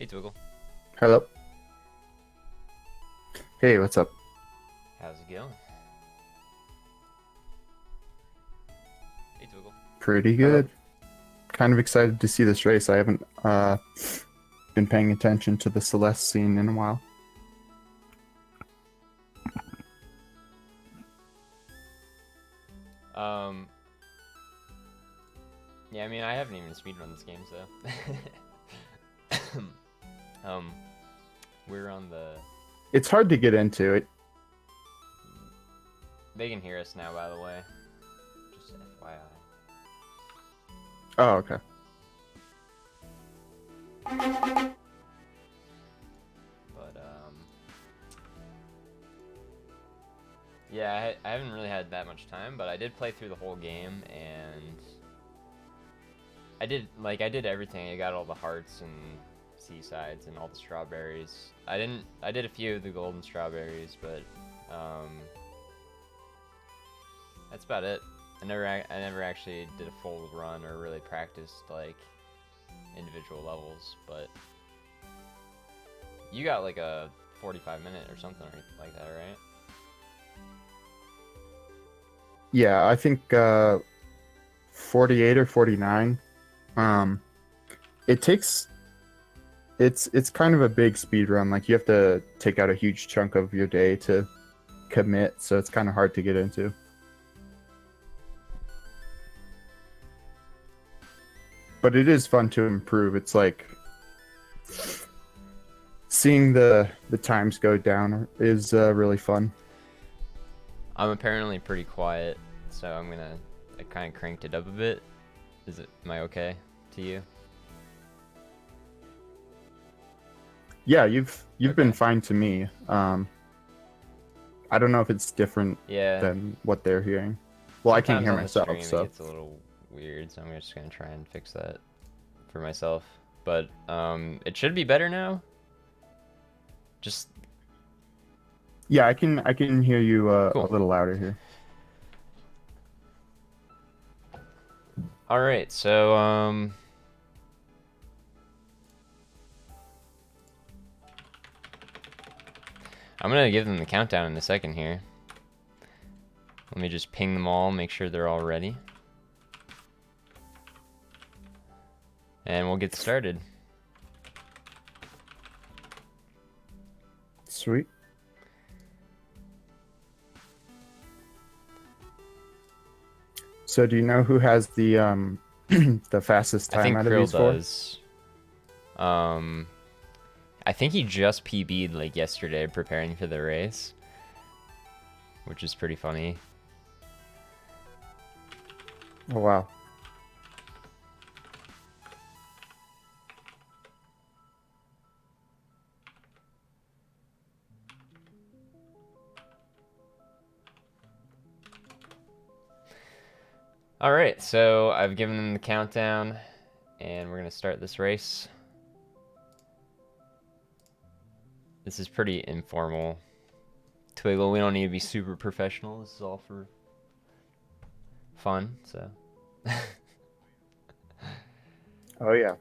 Hey, Twiggle. Hello. Hey, what's up? How's it going? Hey, Twiggle. Pretty Hello. good. Kind of excited to see this race. I haven't been paying attention to the Celeste scene in a while. Um, yeah, I mean, I haven't even speedrun this game, so. um, we're on the. It's hard to get into it. They can hear us now, by the way. Just FYI. Oh, okay. But, yeah, I haven't really had that much time, but I did play through the whole game, and I did everything. I got all the hearts and seasides and all the strawberries. I did a few of the golden strawberries, but, that's about it. I never actually did a full run or really practiced, like, individual levels, but you got, like, a 45-minute or something like that, right? Yeah, I think 48 or 49. It takes it's kind of a big speed run. Like you have to take out a huge chunk of your day to commit, so it's kind of hard to get into. But it is fun to improve. It's like seeing the times go down is really fun. I'm apparently pretty quiet, so I kind of cranked it up a bit. Am I okay to you? Yeah, you've been Okay. fine to me. I don't know if it's different Yeah. than what they're hearing. Well, I can't Sometimes hear on the myself, stream it so gets a little weird, so I'm just gonna try and fix that for myself. But it should be better now. Just yeah, I can hear you a cool. little louder here. All right, so I'm gonna give them the countdown in a second here. Let me just ping them all, make sure they're all ready. And we'll get started. Sweet. So do you know who has the the fastest I time think out of Krill these four? does. I think he just PB'd like yesterday preparing for the race, which is pretty funny. Oh wow. All right, so I've given them the countdown, and we're gonna start this race. This is pretty informal. Twiggle, we don't need to be super professional. This is all for fun, so. Oh yeah.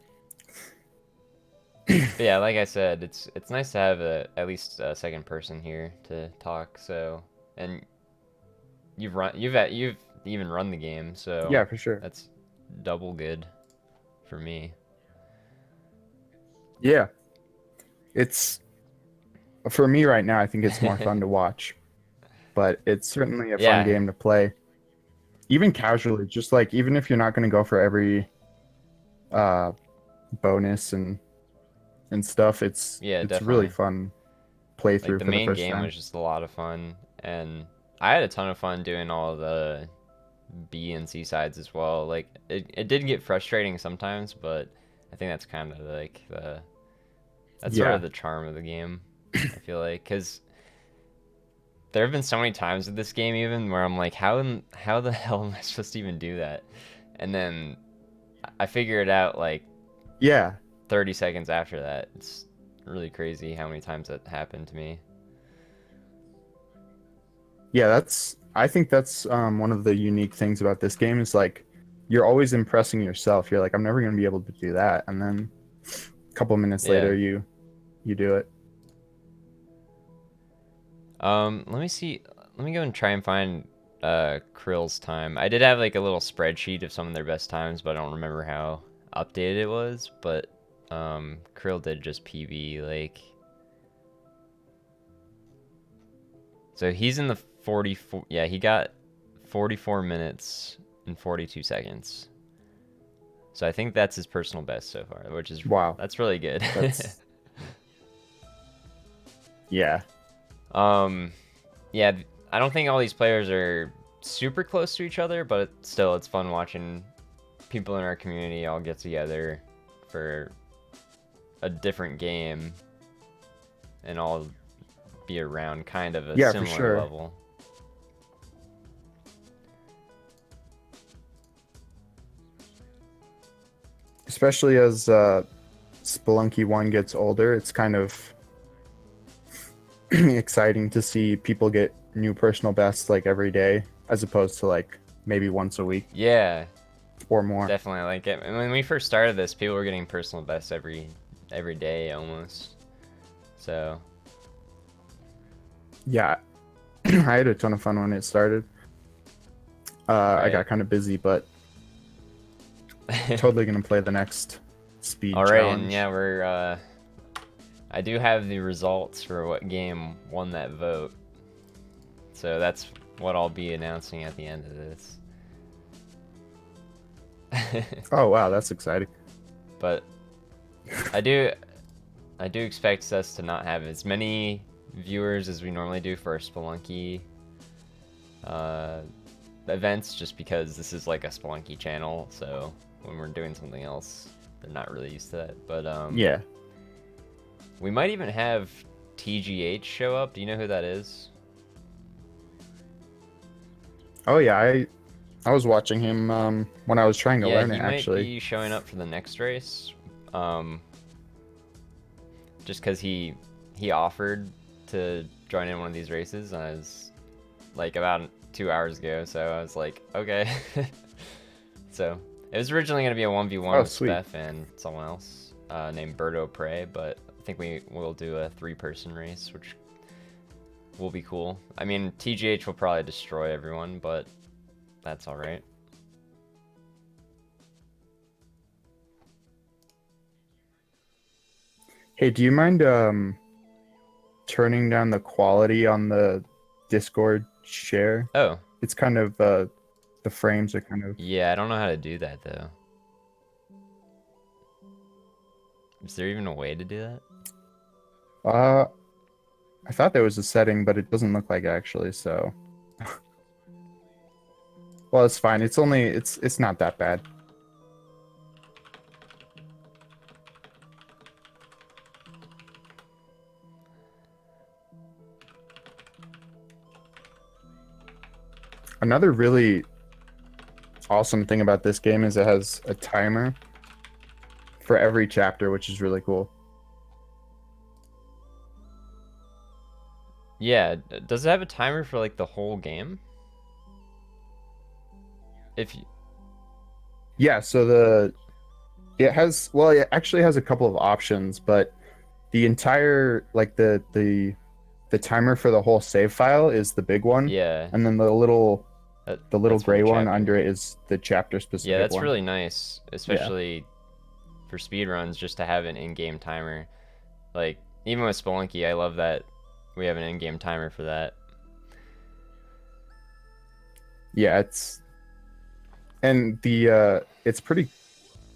But yeah, like I said, it's nice to have at least a second person here to talk. So, and you've even run the game, so Yeah, for sure. that's double good for me. Yeah. It's for me right now, I think it's more fun to watch, but it's certainly a fun Yeah, game to play. Even casually, just like even if you're not going to go for every uh bonus and stuff, yeah, it's really definitely. fun Like playthrough the for the main first game time. was just a lot of fun, and I had a ton of fun doing all the B and C sides as well. Like it did get frustrating sometimes, but I think that's kind of like that's sort Yeah. of the charm of the game. I feel like because there have been so many times with this game even where I'm like, how the hell am I supposed to even do that? And then I figure it out like Yeah. 30 seconds after that. It's really crazy how many times that happened to me. Yeah, I think that's one of the unique things about this game is like you're always impressing yourself. You're like, I'm never gonna be able to do that, and then couple minutes Yeah. later you do it. Let me see. Let me go and try and find Krill's time. I did have like a little spreadsheet of some of their best times, but I don't remember how updated it was. But Krill did just PB like. So he's in the 44. Yeah, he got 44 minutes and 42 seconds. So I think that's his personal best so far, which is Wow. That's really good. That's yeah. Yeah, I don't think all these players are super close to each other, but still, it's fun watching people in our community all get together for a different game and all be around kind of a Yeah, similar for sure. level. Especially as Spelunky 1 gets older, it's kind of exciting to see people get new personal bests like every day, as opposed to like maybe once a week Yeah, or more. definitely like it. And when we first started this, people were getting personal bests every day almost. So Yeah, I had a ton of fun when it started. I Right. got kind of busy, but totally gonna play the next speed all right, challenge. and yeah, we're I do have the results for what game won that vote. So that's what I'll be announcing at the end of this. Oh wow, that's exciting. But I do expect us to not have as many viewers as we normally do for our Spelunky events, just because this is like a Spelunky channel, so when we're doing something else, they're not really used to that. But Yeah. we might even have TGH show up. Do you know who that is? Oh yeah, I was watching him when I was trying to learn it he might actually. be showing up for the next race. Just because he offered to join in one of these races, and I was like about 2 hours ago, so I was like, okay. So it was originally going to be a 1v1 with sweet. Steph and someone else named Birdo Prey, but I think we will do a 3-person race, which will be cool. I mean, TGH will probably destroy everyone, but that's all right. Hey, do you mind turning down the quality on the Discord share? Oh, It's kind of the frames are kind of yeah, I don't know how to do that, though. Is there even a way to do that? I thought there was a setting, but it doesn't look like it actually, so well, it's fine. It's only it's not that bad. Another really awesome thing about this game is it has a timer for every chapter, which is really cool. Yeah, does it have a timer for like the whole game? If you... Yeah, so it actually has a couple of options, but the entire like the timer for the whole save file is the big one, Yeah, and then the little that's for gray the one chapter. under it is the chapter specific Yeah, that's one. really nice, especially for speedruns, just to have an in-game timer. Like, even with Spelunky, I love that we have an in-game timer for that. Yeah, it's pretty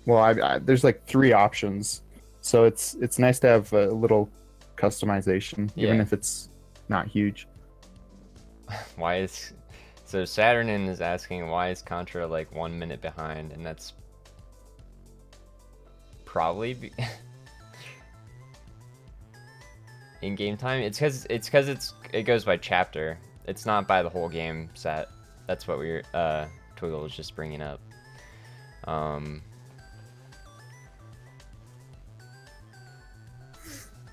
well. There's like 3 options, so it's nice to have a little customization, even Yeah. if it's not huge. Why is... So Saturnin is asking, why is Contra like 1 minute behind? And that's probably in-game time. It's because it goes by chapter. It's not by the whole game set. That's what Twiggle was just bringing up.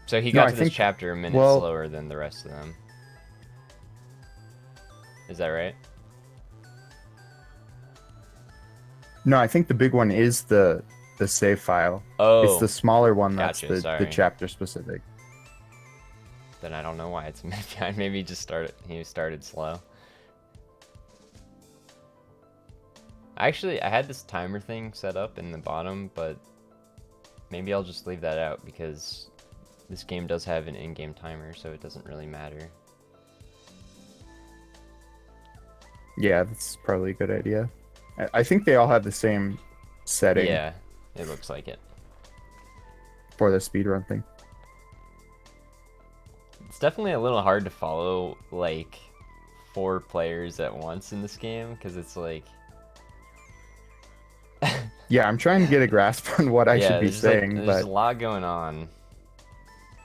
So he got to this chapter a minute slower than the rest of them. Is that right? No, I think the big one is the the save file. It's Oh, the smaller one that's gotcha. the Sorry. chapter specific. Then I don't know why it's maybe he started slow. Actually, I had this timer thing set up in the bottom, but maybe I'll just leave that out because this game does have an in-game timer, so it doesn't really matter. Yeah, that's probably a good idea. I think they all have the same setting Yeah, it looks like it. for the speedrun thing. It's definitely a little hard to follow, like, 4 players at once in this game, because it's like... Yeah, I'm trying to get a grasp on what I should Yeah, be saying, there's but a lot going on.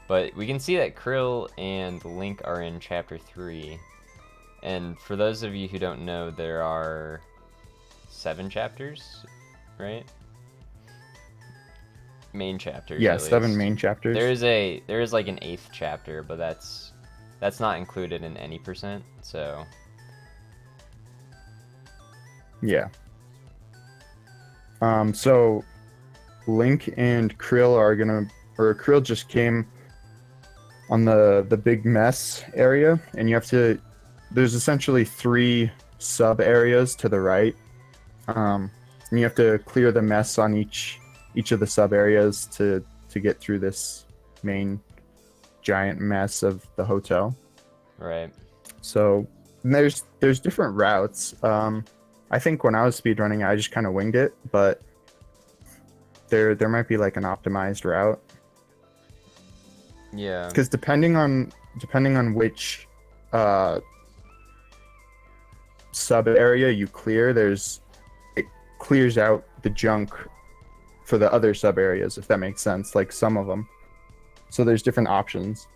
But we can see that Krill and Link are in Chapter 3. And for those of you who don't know, there are 7 chapters, right? Main chapters, yeah, at 7 least. main chapters. There is like an 8th chapter, but that's not included in any percent, so... Yeah. So Link and Krill are gonna, or Krill just came on the big mess area, and you have to. There's essentially 3 sub areas to the right, and you have to clear the mess on each of the sub areas to get through this main giant mess of the hotel. Right. So there's different routes. I think when I was speedrunning, I just kind of winged it, but there might be like an optimized route. Yeah. Because depending on which sub area you clear, it clears out the junk for the other sub areas, if that makes sense. Like some of them. So there's different options.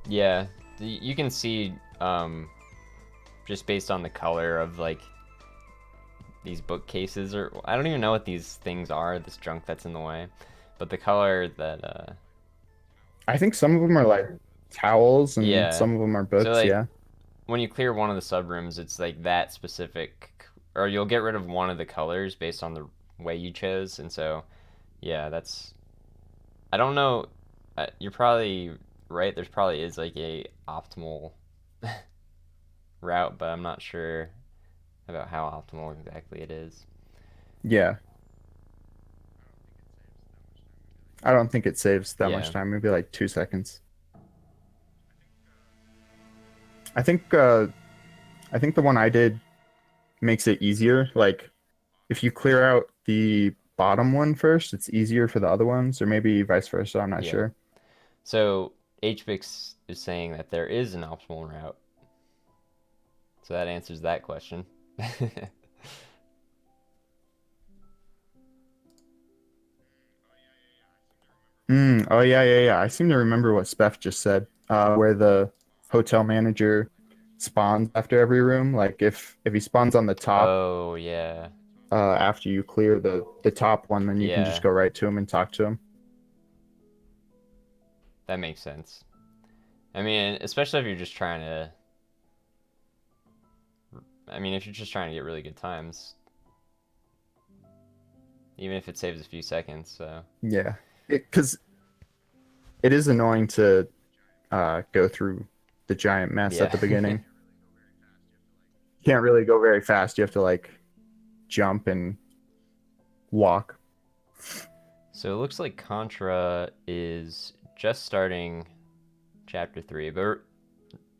Yeah. You can see, just based on the color of, like, these bookcases, or I don't even know what these things are, this junk that's in the way. But the color that, I think some of them are like towels and yeah. some of them are So, books, like, yeah. when you clear one of the subrooms, it's like that specific, or you'll get rid of one of the colors based on the way you chose, and so, yeah, that's, I don't know, you're probably right, there's probably is like a optimal route, but I'm not sure about how optimal exactly it is. Yeah. I don't think it saves that much Yeah, time, maybe like 2 seconds. I think the one I did makes it easier. Like if you clear out the bottom one first, it's easier for the other ones, or maybe vice versa, I'm not yeah. sure. So HBix is saying that there is an optimal route, so that answers that question. Oh yeah. I seem to remember what Spef just said, where the hotel manager spawns after every room. Like if he spawns on the top, Oh, yeah. after you clear the top one, then you can just Yeah, go right to him and talk to him. that makes sense. I mean, especially if you're just trying to, I mean, if you're just trying to get really good times, even if it saves a few seconds, so. Yeah, because it is annoying to go through the giant mess at Yeah. the beginning. Can't really go very fast. You have to like jump and walk. So it looks like Contra is just starting chapter 3, but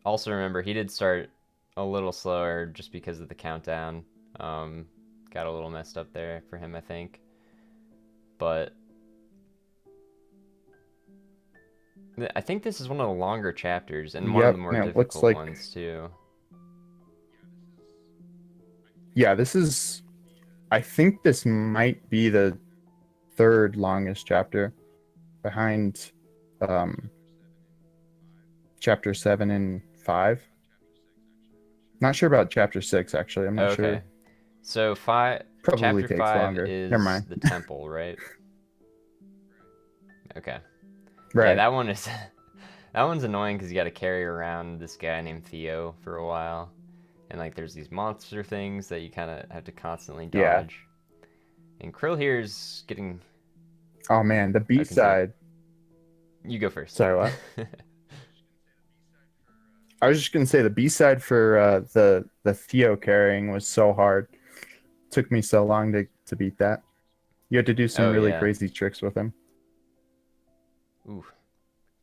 also remember he did start a little slower just because of the countdown. Got a little messed up there for him, I think. But I think this is one of the longer chapters and one of the Yep, more and it looks difficult like, ones too. yeah, this is, I think this might be the 3rd longest chapter behind um chapter 7 and 5. Not sure about chapter 6 actually. I'm not Okay. sure. So Probably chapter takes 5 longer. Never is mind. the temple, right? Okay. Yeah, Right. that one is that one's annoying because you got to carry around this guy named Theo for a while, and like there's these monster things that you kind of have to constantly Yeah. dodge. And Krill here is getting Oh man, the I can say B-side. you go first. Sorry, what? I was just gonna say the B-side for the Theo carrying was so hard. Took me so long to beat that. You had to do some Oh really yeah. crazy tricks with him. Ooh,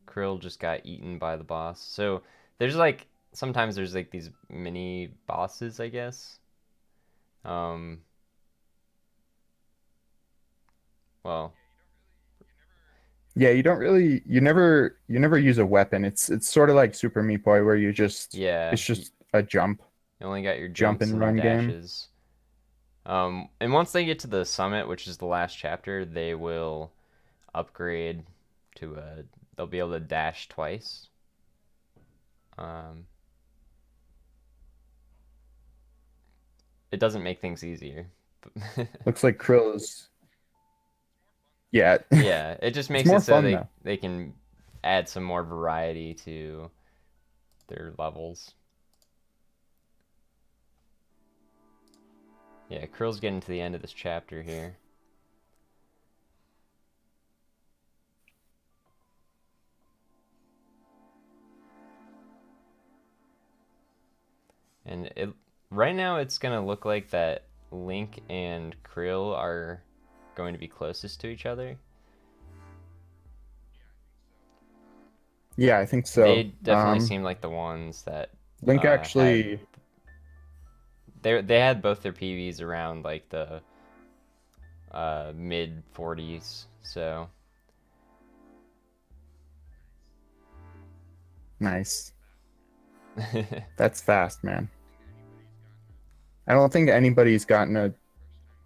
Krill just got eaten by the boss. So there's like sometimes there's like these mini bosses, I guess. Um, well, Yeah, you never use a weapon. It's sort of like Super Meat Boy where yeah, it's just a you only got your jump jumps and and your run game. dashes. And once they get to the summit, which is the last chapter, they will upgrade to a. They'll be able to dash twice. Um, it doesn't make things easier. Looks like Krill's. Yeah, Yeah, it just it's makes more it so fun though. they can add some more variety to their levels. Yeah, Krill's getting to the end of this chapter here. And it right now it's gonna look like that Link and Krill are going to be closest to each other. Yeah, I think so. They definitely seem like the ones that Link had actually, they had both their PVs around like the mid 40s. So nice. That's fast, man. I don't think anybody's gotten a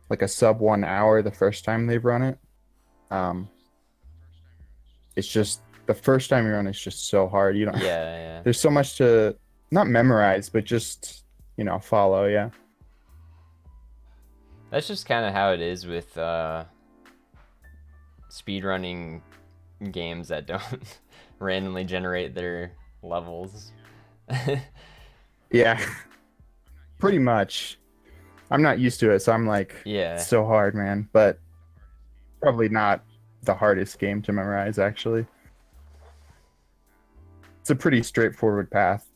like a sub 1 hour the first time they've run it. Um, it's just the first time you run it's just so hard. You don't yeah, yeah. there's so much to not memorize, but just follow. Yeah. That's just kind of how it is with speedrunning games that don't randomly generate their levels. Yeah, pretty much. I'm not used to it, so I'm like, it's Yeah. so hard, man. But probably not the hardest game to memorize, actually. It's a pretty straightforward path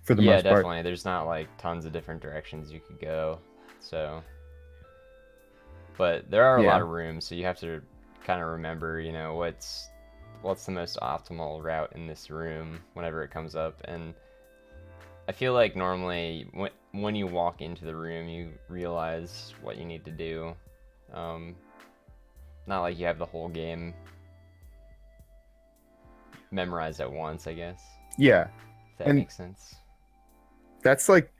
for the Yeah, most part. definitely. There's not like tons of different directions you could go. So, but there are a lot Yeah. of rooms, so you have to kind of remember, what's the most optimal route in this room whenever it comes up. And I feel like normally when you walk into the room, you realize what you need to do. Um, Not like you have the whole game memorized at once, I guess. Yeah. If that And makes sense. that's like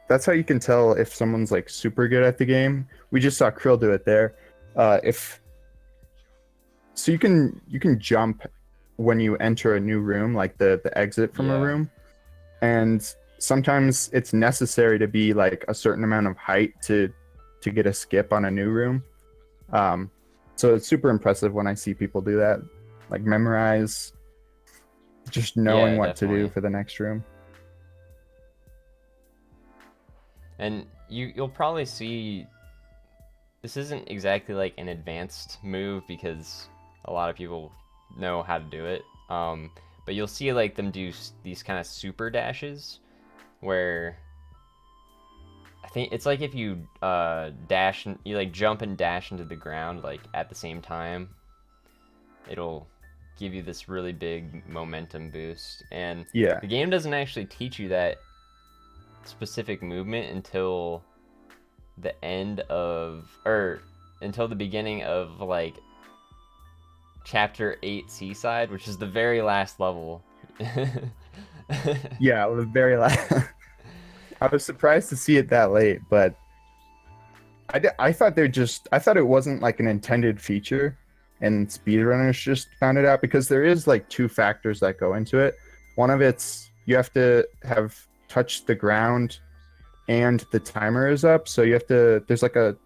that's how you can tell if someone's like super good at the game. We just saw Krill do it there. If so you can jump when you enter a new room, like the exit from a Yeah. room. And sometimes it's necessary to be like a certain amount of height to get a skip on a new room. Um, so it's super impressive when I see people do that, like memorize, just knowing Yeah, what to do definitely. for the next room. And you'll probably see this isn't exactly like an advanced move because a lot of people know how to do it. But you'll see like them do these kind of super dashes where I think it's like if you you like jump and dash into the ground like at the same time, it'll give you this really big momentum boost. And Yeah, the game doesn't actually teach you that specific movement until the end of or until the beginning of like chapter 8 Seaside, which is the very last level. yeah, it was very last. I was surprised to see it that late, but I thought I thought it wasn't like an intended feature, and speedrunners just found it out because there is like two factors that go into it. One of it's you have to have touched the ground and the timer is up, so there's like a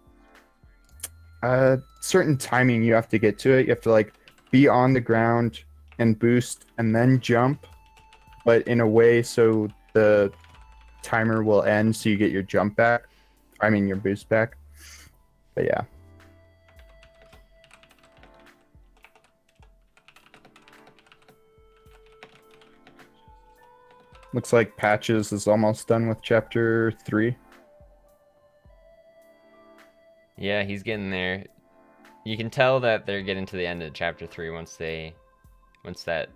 certain timing you have to get to it. You have to like be on the ground and boost and then jump, but in a way so the timer will end so you get your jump back. I mean your boost back. But yeah. Looks like Patches is almost done with chapter 3. Yeah, he's getting there. You can tell that they're getting to the end of chapter 3 once that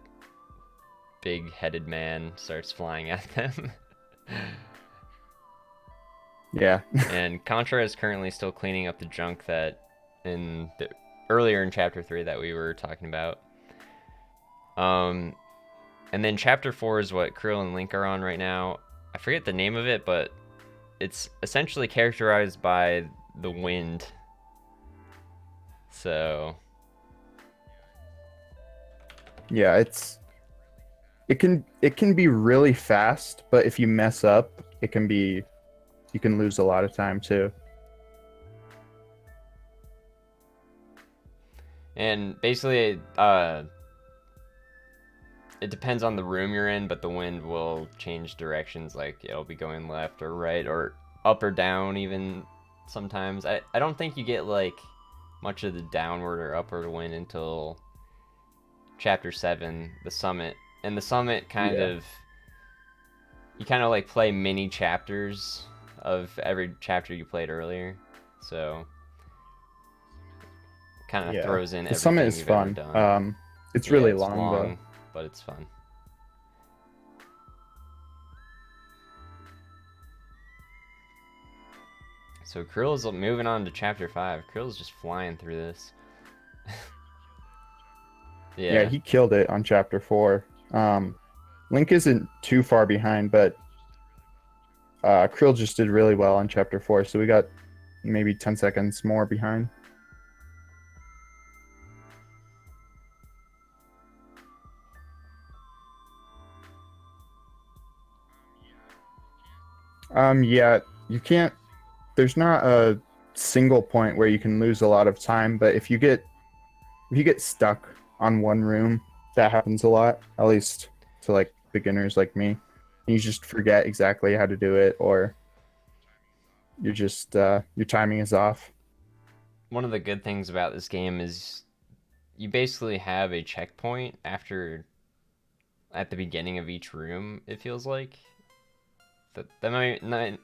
big-headed man starts flying at them. Yeah. And Contra is currently still cleaning up the junk that earlier in chapter 3 that we were talking about. And then chapter 4 is what Krill and Link are on right now. I forget the name of it, but it's essentially characterized by the wind. So Yeah, it can be really fast, but if you mess up, you can lose a lot of time too. and basically it depends on the room you're in, but the wind will change directions. Like it'll be going left or right or up or down even sometimes. I don't think you get like much of the downward or upward wind until chapter 7, the summit. And the summit you kind of like play mini chapters of every chapter you played earlier. So kind of Yeah. throws in The summit everything is you've ever fun. done. It's Yeah, really it's long though. but it's fun. So Krill's moving on to chapter 5. Krill's just flying through this. Yeah, Yeah. he killed it on chapter 4. Link isn't too far behind, but Krill just did really well on chapter 4, so we got maybe 10 seconds more behind. Yeah, you can't. There's not a single point where you can lose a lot of time, but if you get stuck on one room, that happens a lot, at least to like beginners like me. You just forget exactly how to do it, or you're just your timing is off. One of the good things about this game is you basically have a checkpoint at the beginning of each room, it feels like. That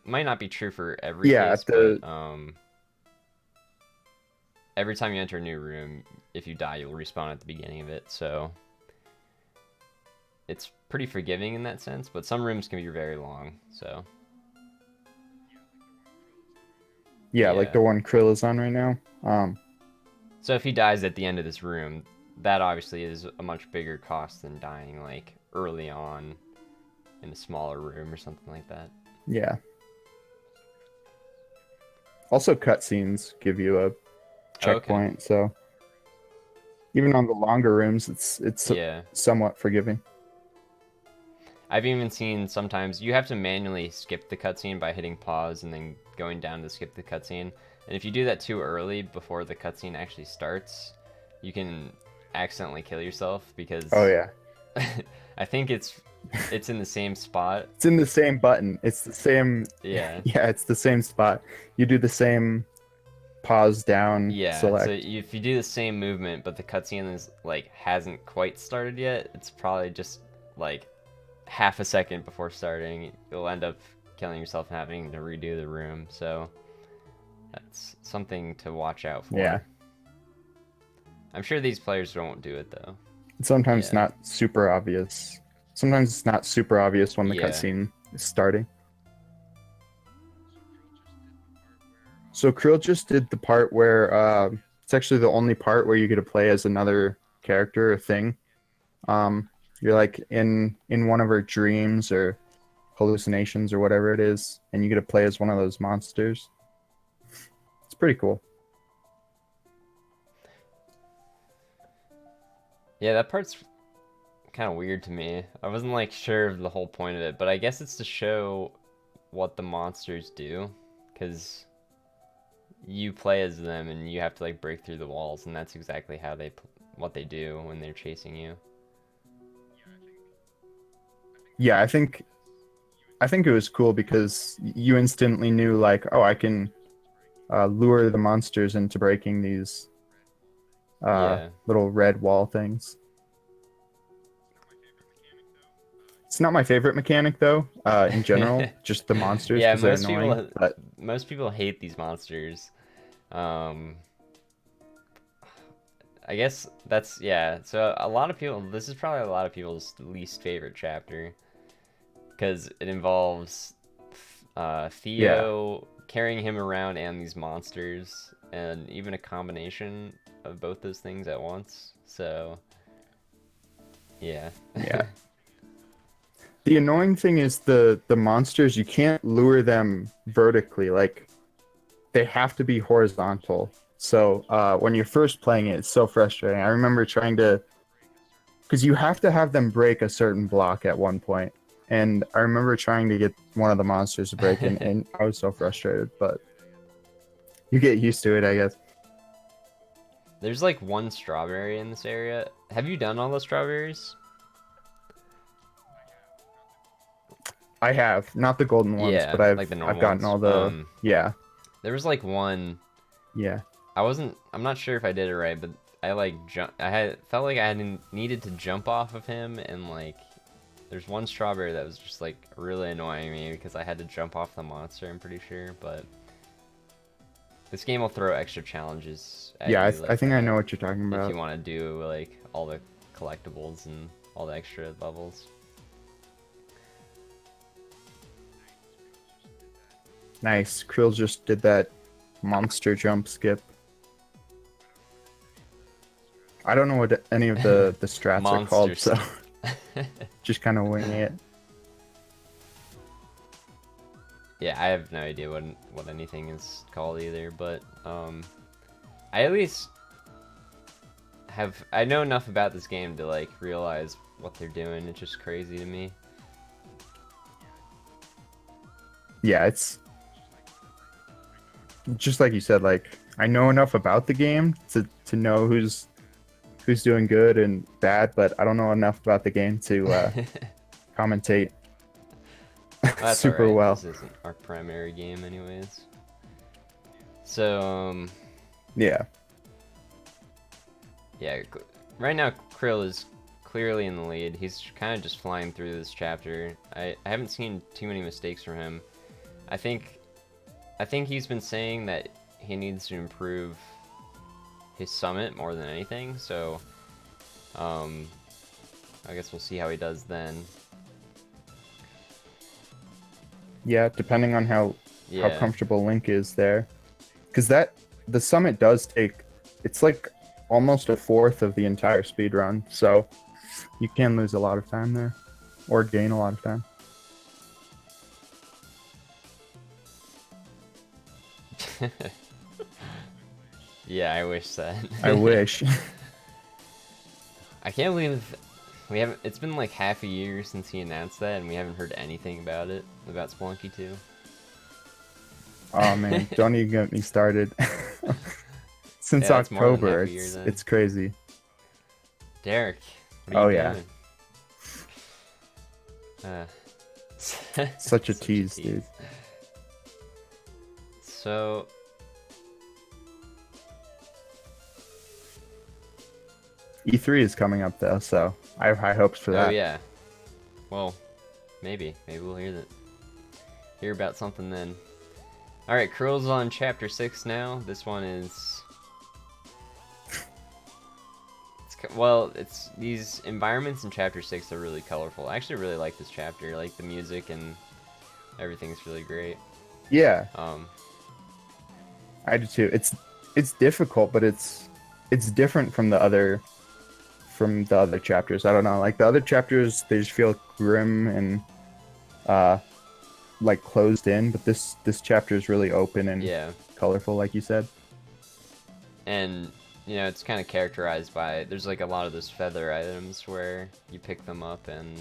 might not be true for every Yeah, case, at the but every time you enter a new room, if you die, you'll respawn at the beginning of it. So it's pretty forgiving in that sense, but some rooms can be very long. So yeah, like yeah. the one Krill is on right now. So if he dies at the end of this room, that obviously is a much bigger cost than dying like early on in a smaller room or something like that. Yeah. Also, cutscenes give you a Okay. checkpoint, so even on the longer rooms, it's Yeah. somewhat forgiving. I've even seen sometimes you have to manually skip the cutscene by hitting pause and then going down to skip the cutscene. And if you do that too early before the cutscene actually starts, you can accidentally kill yourself Oh because yeah, I think it's in the same spot. it's in the same button. It's the same. Yeah. Yeah, it's the same spot. You do the same pause down Yeah, so select. if you do the same movement but the cutscene is like hasn't quite started yet, it's probably just like half a second before starting. You'll end up killing yourself and having to redo the room. So that's something to watch out Yeah, for. I'm sure these players won't do it though. it's sometimes Yeah. not super obvious. Sometimes it's not super obvious when the Yeah. cutscene is starting. So Krill just did the part where it's actually the only part where you get to play as another character or thing. You're like in one of her dreams or hallucinations or whatever it is, and you get to play as one of those monsters. It's pretty cool. Yeah, that part's kind of weird to me. I wasn't like sure of the whole point of it, but I guess it's to show what the monsters do, because you play as them and you have to like break through the walls, and that's exactly how what they do when they're chasing you. Yeah, I think it was cool because you instantly knew like, oh, I can lure the monsters into breaking these Yeah. little red wall things. It's not my favorite mechanic though, in general, just the monsters Yeah, because they're annoying. But most people hate these monsters. Um, I guess that's yeah. So a lot of people. This is probably a lot of people's least favorite chapter because it involves yeah, Theo carrying him around and these monsters, and even a combination of both those things at once. So yeah. yeah. The annoying thing is the monsters, you can't lure them vertically. Like they have to be horizontal. So when you're first playing it, it's so frustrating. I remember trying to, because you have to have them break a certain block at one point. And I remember trying to get one of the monsters to break in, and I was so frustrated. But you get used to it, I guess. There's like one strawberry in this area. Have you done all the strawberries? I have not the golden ones, Yeah, but like the I've normal gotten ones. all the yeah, There was like one. yeah. I'm not sure if I did it right, but I like I had felt like I had needed to jump off of him, and like there's one strawberry that was just like really annoying me because I had to jump off the monster. I'm pretty sure, but this game will throw extra challenges at Yeah, you I like think I know that what you're talking if about. you want to do like all the collectibles and all the extra levels. Nice. Krill just did that monster jump skip. I don't know what any of the strats are Monster called, so skip. just kind of winging it. Yeah, I have no idea what anything is called either, but I at least I know enough about this game to like realize what they're doing. It's just crazy to me. Yeah, it's just like you said. Like I know enough about the game to know who's doing good and bad, but I don't know enough about the game to commentate That's super alright. well. This isn't our primary game anyways. So, Yeah. yeah, right now Krill is clearly in the lead. He's kind of just flying through this chapter. I haven't seen too many mistakes from him. I think he's been saying that he needs to improve his summit more than anything, so I guess we'll see how he does then. Yeah, depending on how Yeah. comfortable Link is there, because the summit does take, it's like almost a fourth of the entire speed run, so you can lose a lot of time there, or gain a lot of time. Yeah, I wish that. I wish. I can't believe we haven't. It's been like half a year since he announced that, and we haven't heard anything about it, about Spelunky 2. Oh man, don't even get me started. Since Yeah, that's more than October, half a year then. it's crazy. Derek, what are you yeah. doing? Such a tease, dude. So, E3 is coming up though, so I have high hopes for that. oh yeah. Well, maybe we'll hear about something then. All right, Krill's on chapter 6 now. This one is. It's these environments in chapter 6 are really colorful. I actually really like this chapter. Like the music and everything's really great. Yeah. I do too. It's difficult, but it's different from the other chapters. I don't know. Like the other chapters, they just feel grim and like closed in, but this chapter is really open and colorful, like you said. And you know, it's kind of characterized by there's like a lot of those feather items where you pick them up and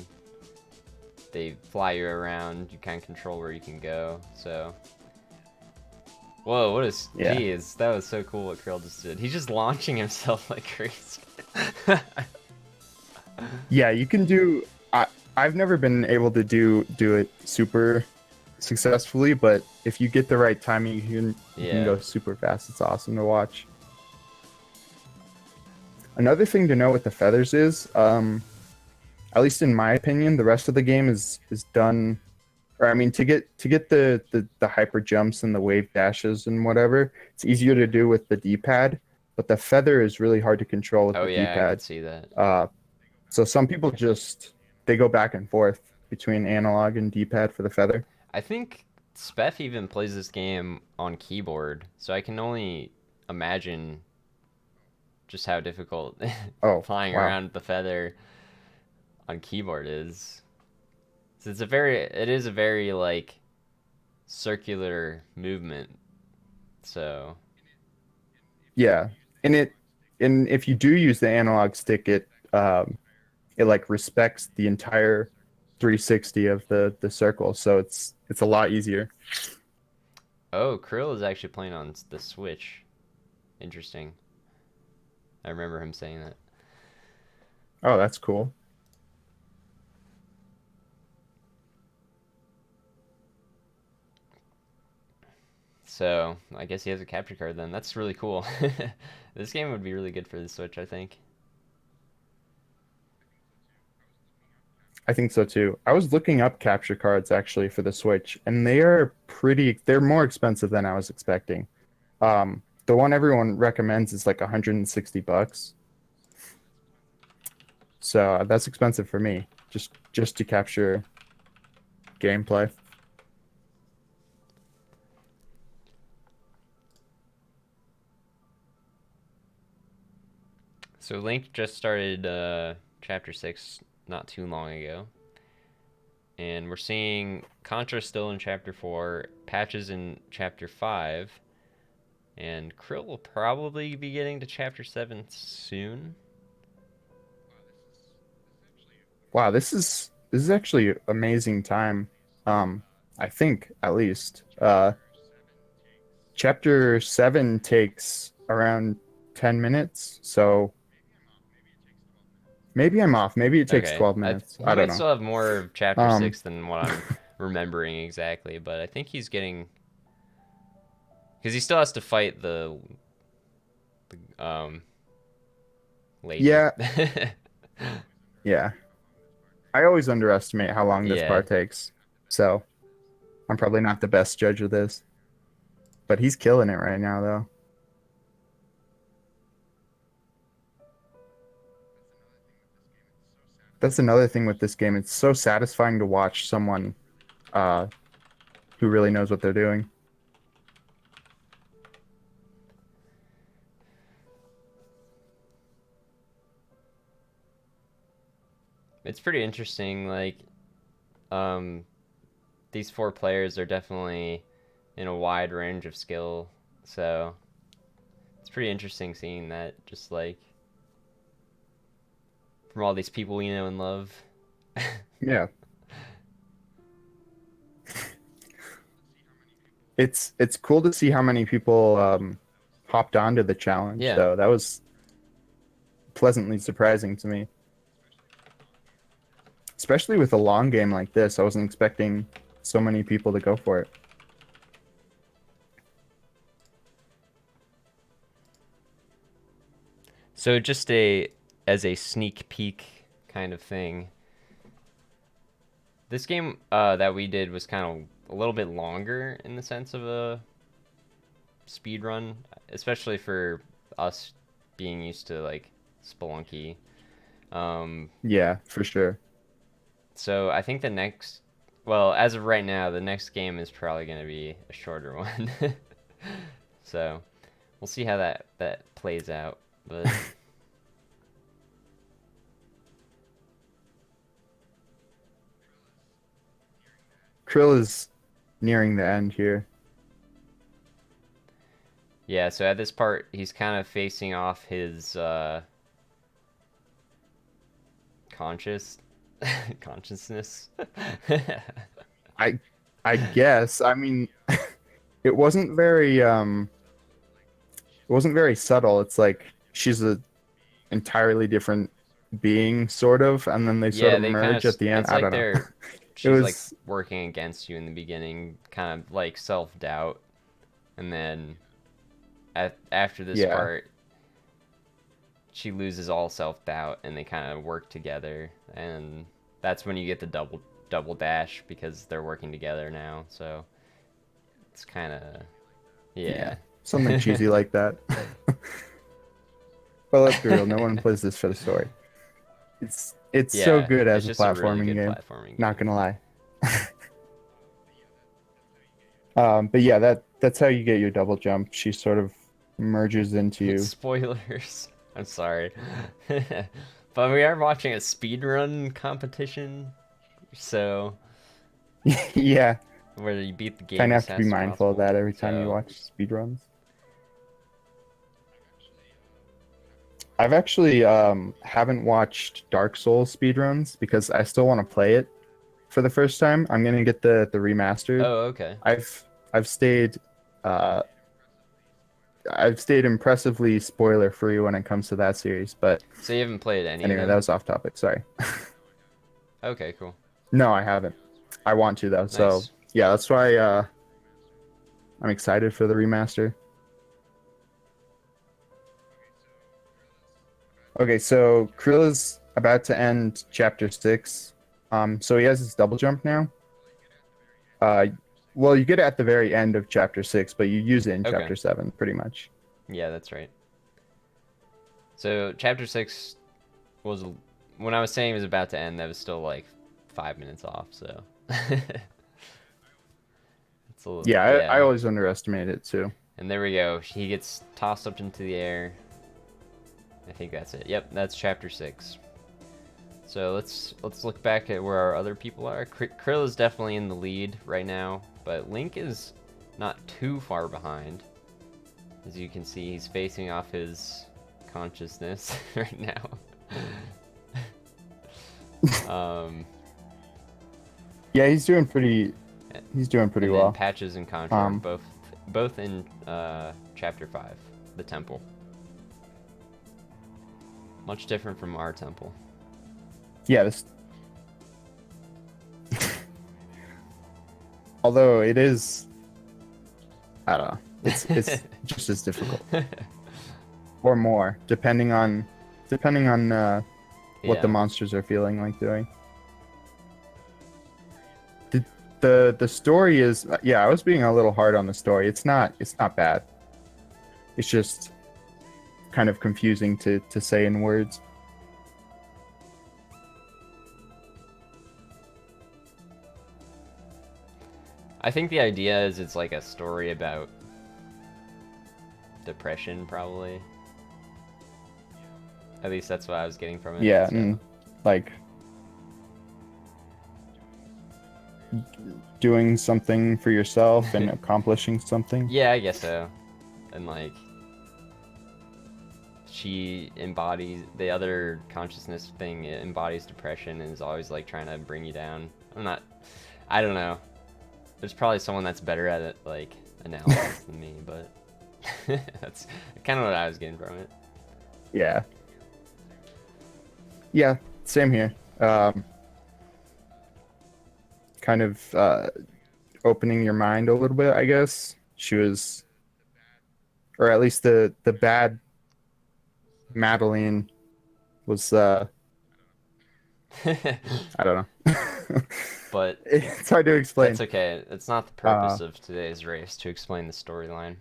they fly you around. You kind of control where you can go. So, whoa, what is? Yeah. Geez, that was so cool what Krill just did. He's just launching himself like crazy. Yeah, you can do. I've never been able to do it super successfully, but if you get the right timing, you can go super fast. It's awesome to watch. Another thing to know with the feathers is, at least in my opinion, the rest of the game is done. Or I mean, to get the hyper jumps and the wave dashes and whatever, it's easier to do with the D-pad. But the feather is really hard to control with Oh the yeah, I could D-pad. see that. Uh, so some people just they go back and forth between analog and D-pad for the feather. I think Spef even plays this game on keyboard, so I can only imagine just how difficult Oh, flying wow. around with the feather on keyboard is. So it is a very like circular movement. So Yeah. And if you do use the analog stick, it like respects the entire 360 of the circle, so it's a lot easier. oh, Krill is actually playing on the Switch. Interesting. I remember him saying that. Oh, that's cool. So I guess he has a capture card then. That's really cool. This game would be really good for the Switch, I think. I think so too. I was looking up capture cards actually for the Switch, and they're more expensive than I was expecting. The one everyone recommends is like 160 bucks. So that's expensive for me, just to capture gameplay. So Link just started Chapter 6 not too long ago. And we're seeing Contra still in Chapter 4, Patches in Chapter 5, and Krill will probably be getting to Chapter 7 soon. Wow, this is actually amazing time. I think at least. Chapter 7 takes around 10 minutes, so maybe I'm off. Maybe it takes Okay, 12 minutes. he I don't might know. still have more of Chapter Um, 6 than what I'm remembering exactly, but I think he's getting. Because he still has to fight the lady. yeah, yeah. I always underestimate how long this Yeah. part takes. So I'm probably not the best judge of this, but he's killing it right now, though. That's another thing with this game. It's so satisfying to watch someone uh, who really knows what they're doing. It's pretty interesting. Like, um, these four players are definitely in a wide range of skill. So it's pretty interesting seeing that just like from all these people we know and love. Yeah, it's cool to see how many people hopped onto the challenge, Yeah. though. That was pleasantly surprising to me, especially with a long game like this. I wasn't expecting so many people to go for it. So just a as a sneak peek kind of thing. This game that we did was kind of a little bit longer in the sense of a speed run, especially for us being used to like Spelunky. Um, Yeah, for sure. so I think the next, well, as of right now, the next game is probably going to be a shorter one. So we'll see how that plays out. But Krill is nearing the end here. yeah, so at this part, he's kind of facing off his conscious consciousness. I I guess. I mean, it wasn't very subtle. It's like she's a entirely different being, sort of, and then they sort Yeah, of they kind of merge at the end. it's I like don't know. they're It she's like was working against you in the beginning, kind of like self-doubt, and then after this yeah. part, she loses all self-doubt, and they kind of work together, and that's when you get the double dash because they're working together now. So it's kind of Yeah, yeah. something cheesy like that. But let's be real, no one plays this for the story. It's so Yeah, good it's as a just a really platforming good game. platforming Not game. gonna lie. But yeah, that's how you get your double jump. She sort of merges into you. Spoilers. I'm sorry. But we are watching a speedrun competition, so Yeah, where you beat the game kind of as have to be fast as mindful of possible. that every time you So watch speedruns. I've actually haven't watched Dark Souls speedruns because I still want to play it for the first time. I'm gonna get the remastered. oh, okay. I've stayed uh I've stayed impressively spoiler free when it comes to that series. But So you haven't played any of anyway, that them? was off topic. Sorry. Okay, cool. No, I haven't. I want to though. So Nice. yeah, that's why I'm excited for the remaster. Okay, so Krilla's about to end chapter 6. So he has his double jump now. Uh, well, you get it at the very end of chapter 6, but you use it in Okay. chapter 7, pretty much. Yeah, that's right. So chapter 6 was when I was saying it was about to end, that was still like 5 minutes off, so it's a little, Yeah, I yeah. always underestimate it too. And there we go. He gets tossed up into the air. I think that's it. Yep, that's chapter 6. So let's look back at where our other people are. Krill is definitely in the lead right now, but Link is not too far behind. As you can see, he's facing off his consciousness right now. um, Yeah, he's doing pretty. He's doing pretty and then well. Patches and Contra are both in chapter 5, the temple. Much different from our temple. Yeah, this. Although it is, I don't know. It's just as difficult, or more, depending on what the Yeah. monsters are feeling like doing. The story is, yeah, I was being a little hard on the story. It's not bad. It's just kind of confusing to say in words. I think the idea is it's like a story about depression, probably. At least that's what I was getting from it. Yeah, So. and like doing something for yourself and accomplishing something. Yeah, I guess so. And like, she embodies the other consciousness thing. It embodies depression and is always like trying to bring you down. I don't know. There's probably someone that's better at it, like analysis than me, but that's kind of what I was getting from it. Yeah. Yeah, same here. Kind of opening your mind a little bit, I guess. She was, or at least the bad Madeline was. I don't know. But It's hard to explain. that's okay. It's not the Uh, purpose of today's race to explain the storyline.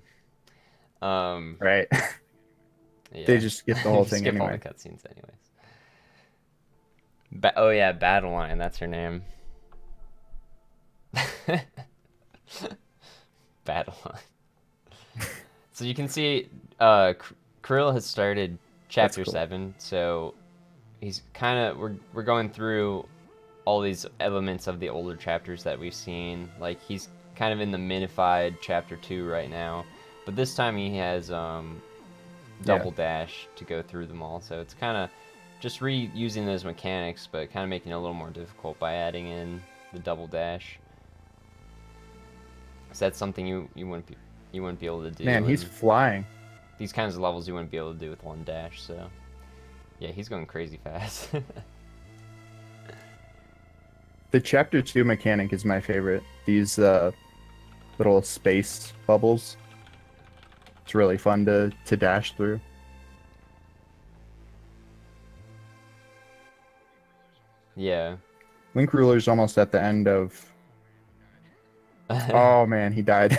right. They Yeah. just skip the whole You thing skip all the anyway. cutscenes anyways. Oh yeah, Battle Line, that's her name. Battle Line. So you can see Krill has started chapter cool. 7, so he's kind of we're going through all these elements of the older chapters that we've seen. Like he's kind of in the minified chapter 2 right now, but this time he has double dash to go through them all. So it's kind of just reusing those mechanics, but kind of making it a little more difficult by adding in the double dash. So that's something you wouldn't be able to do. Man, he's flying. These kinds of levels you wouldn't be able to do with one dash. So yeah, he's going crazy fast. The chapter 2 mechanic is my favorite. These little space bubbles. It's really fun to dash through. Yeah. Link Ruler's almost at the end of. Oh man, he died.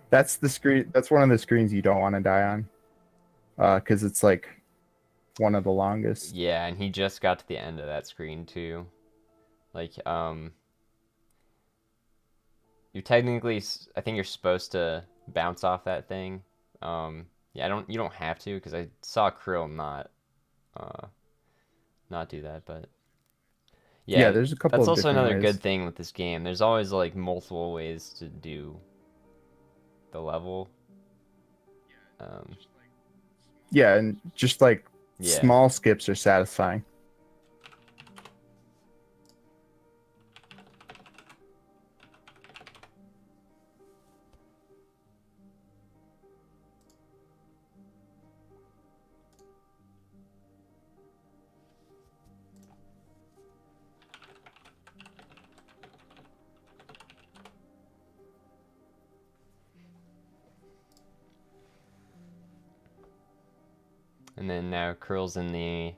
That's the screen. That's one of the screens you don't want to die on, because it's like one of the longest. Yeah, and he just got to the end of that screen too. Like, you technically, I think you're supposed to bounce off that thing. Yeah, you don't have to because I saw Krill uh, not do that, but Yeah, yeah, there's a couple that's of also different another good ways. thing with this game. There's always like multiple ways to do the level. Um, Yeah, and just like yeah. small skips are satisfying. And then now Krill's in the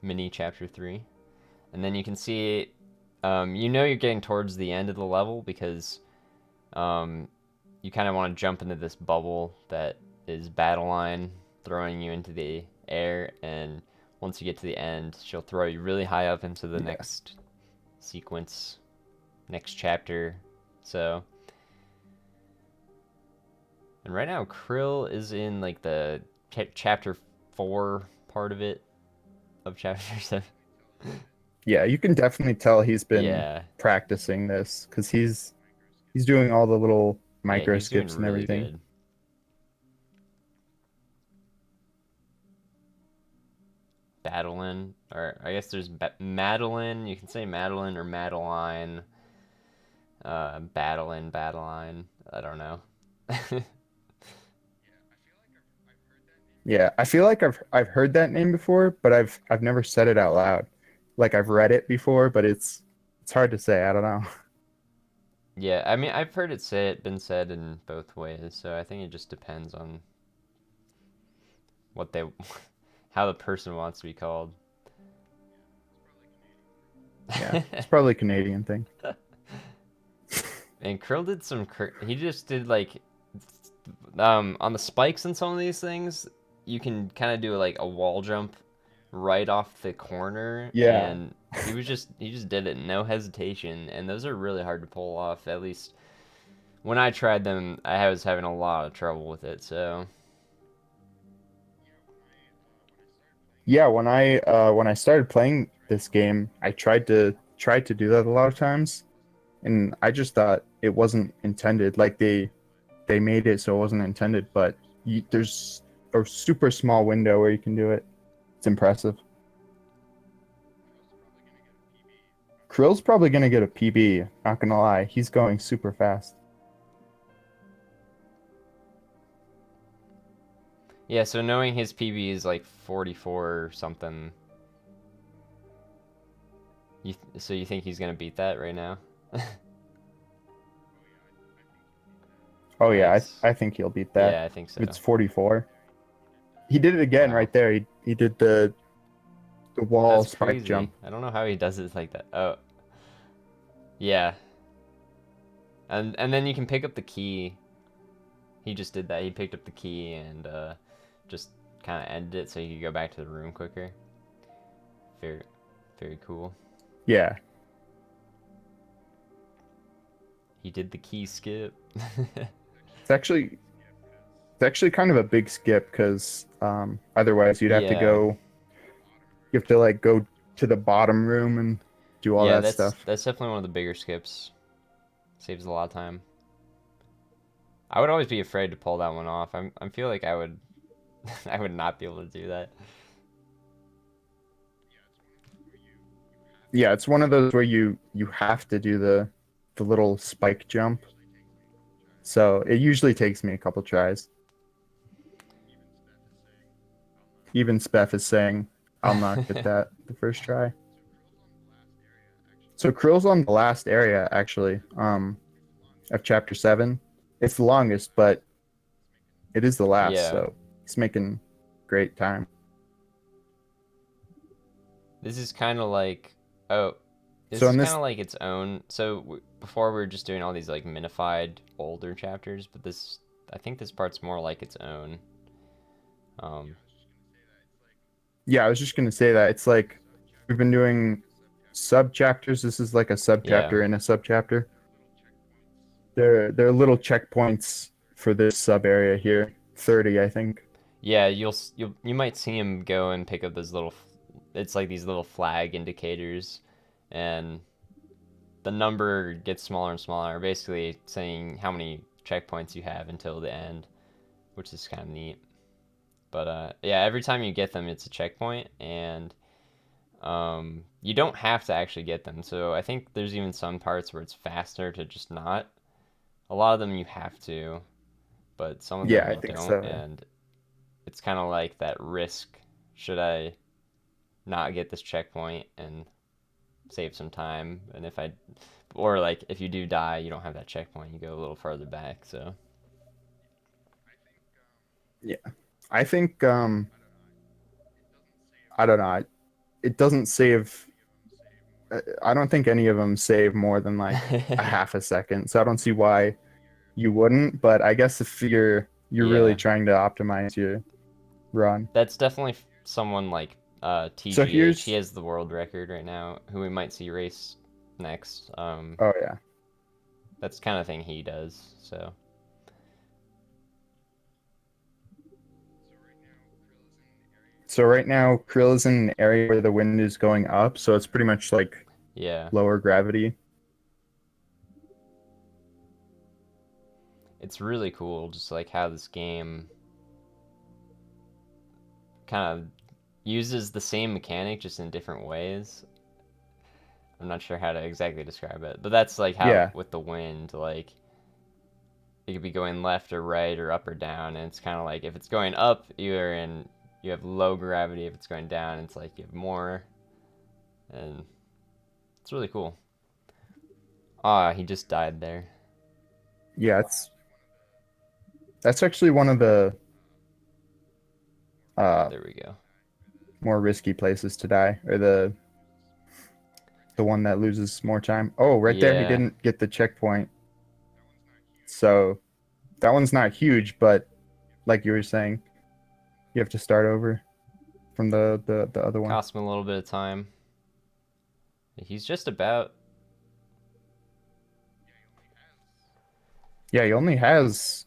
mini chapter 3. And then you can see, you know you're getting towards the end of the level because um, you kind of want to jump into this bubble that is Battle Line throwing you into the air. And once you get to the end, she'll throw you really high up into the Yeah. next sequence, next chapter. So, and right now Krill is in like the chapter 4 part of it, of chapter 7. Yeah, you can definitely tell he's been Yeah. practicing this because he's doing all the little Yeah, micro he's doing skips and really everything. good. Madeline, or I guess there's Madeline. You can say Madeline or Madeline. Badeline, Badeline. I don't know. Yeah, I feel like I've heard that name before, but I've never said it out loud. Like I've read it before, but it's hard to say. I don't know. Yeah, I mean, I've heard been said in both ways, so I think it just depends on what they, how the person wants to be called. Yeah, it's probably a Canadian thing. And Krill did he just did like, on the spikes and some of these things, you can kind of do like a wall jump right off the corner, Yeah. and he just did it, no hesitation, and those are really hard to pull off. At least when I tried them, I was having a lot of trouble with it. So Yeah, when I started playing this game, I tried to do that a lot of times, and I just thought it wasn't intended. Like they made it so it wasn't intended, but there's a super small window where you can do it. It's impressive. Krill's probably gonna get a PB. Not gonna lie, he's going super fast. yeah, so knowing his PB is like 44 or something, so you think he's gonna beat that right now? Oh yeah, Nice. I think he'll beat that. Yeah, I think so. It's 44. He did it again Wow. right there. He did the wall That's spike crazy. jump. I don't know how he does it like that. Oh, yeah. And then you can pick up the key. He just did that. He picked up the key and just kind of ended it so you could go back to the room quicker. Very, very cool. Yeah, He did the key skip. it's actually it's actually kind of a big skip because otherwise you'd have to Yeah. go. You have to like go to the bottom room and do all Yeah, that stuff. that's definitely one of the bigger skips. Saves a lot of time. I would always be afraid to pull that one off. I feel like I would I would not be able to do that. Yeah, it's one of those where you have to do the little spike jump. So it usually takes me a couple tries. Even Spef is saying I'll not get that the first try. So Krill's on the last area actually, of chapter 7. It's the longest, but it is the last, Yeah. so he's making great time. This is kind of like, oh, So This is in kind this, of like its own. So before we were just doing all these like minified older chapters, but this, I think this part's more like its own. Um, yeah, I was just gonna say that it's like we've been doing sub chapters. This is like a sub yeah, chapter in a sub chapter. They're little checkpoints for this sub area here. 30, I think. yeah. You might see him go and pick up those little. It's like these little flag indicators, and the number gets smaller and smaller, basically saying how many checkpoints you have until the end, which is kind of neat. But yeah, every time you get them, it's a checkpoint, and you don't have to actually get them. So I think there's even some parts where it's faster to just not. A lot of them you have to, but some of Yeah, them I you think don't, so. and it's kind of like that risk. Should I not get this checkpoint and save some time? And if I, or like if you do die, you don't have that checkpoint. You go a little further back. So Yeah. I think I don't know. It doesn't save. I don't think any of them save more than like a half a second. So I don't see why you wouldn't. But I guess if you're really yeah, trying to optimize your run. that's definitely someone like So TGH. He here's has the world record right now, who we might see race next. oh yeah. That's the kind of thing he does. So So right now Krill is in an area where the wind is going up, so it's pretty much like yeah, lower gravity. it's really cool, just like how this game kind of uses the same mechanic just in different ways. I'm not sure how to exactly describe it, but that's like how Yeah. with the wind, like it could be going left or right or up or down, and it's kind of like if it's going up, you have low gravity. If it's going down, it's like you have more, and it's really cool. Ah, he just died there. Yeah, it's that's actually one of the uh There we go. more risky places to die, or the one that loses more time. Oh, right there, he Yeah, didn't get the checkpoint. So that one's not huge, but like you were saying, you have to start over from the other one. cost him a little bit of time. He's just about. Yeah, he only has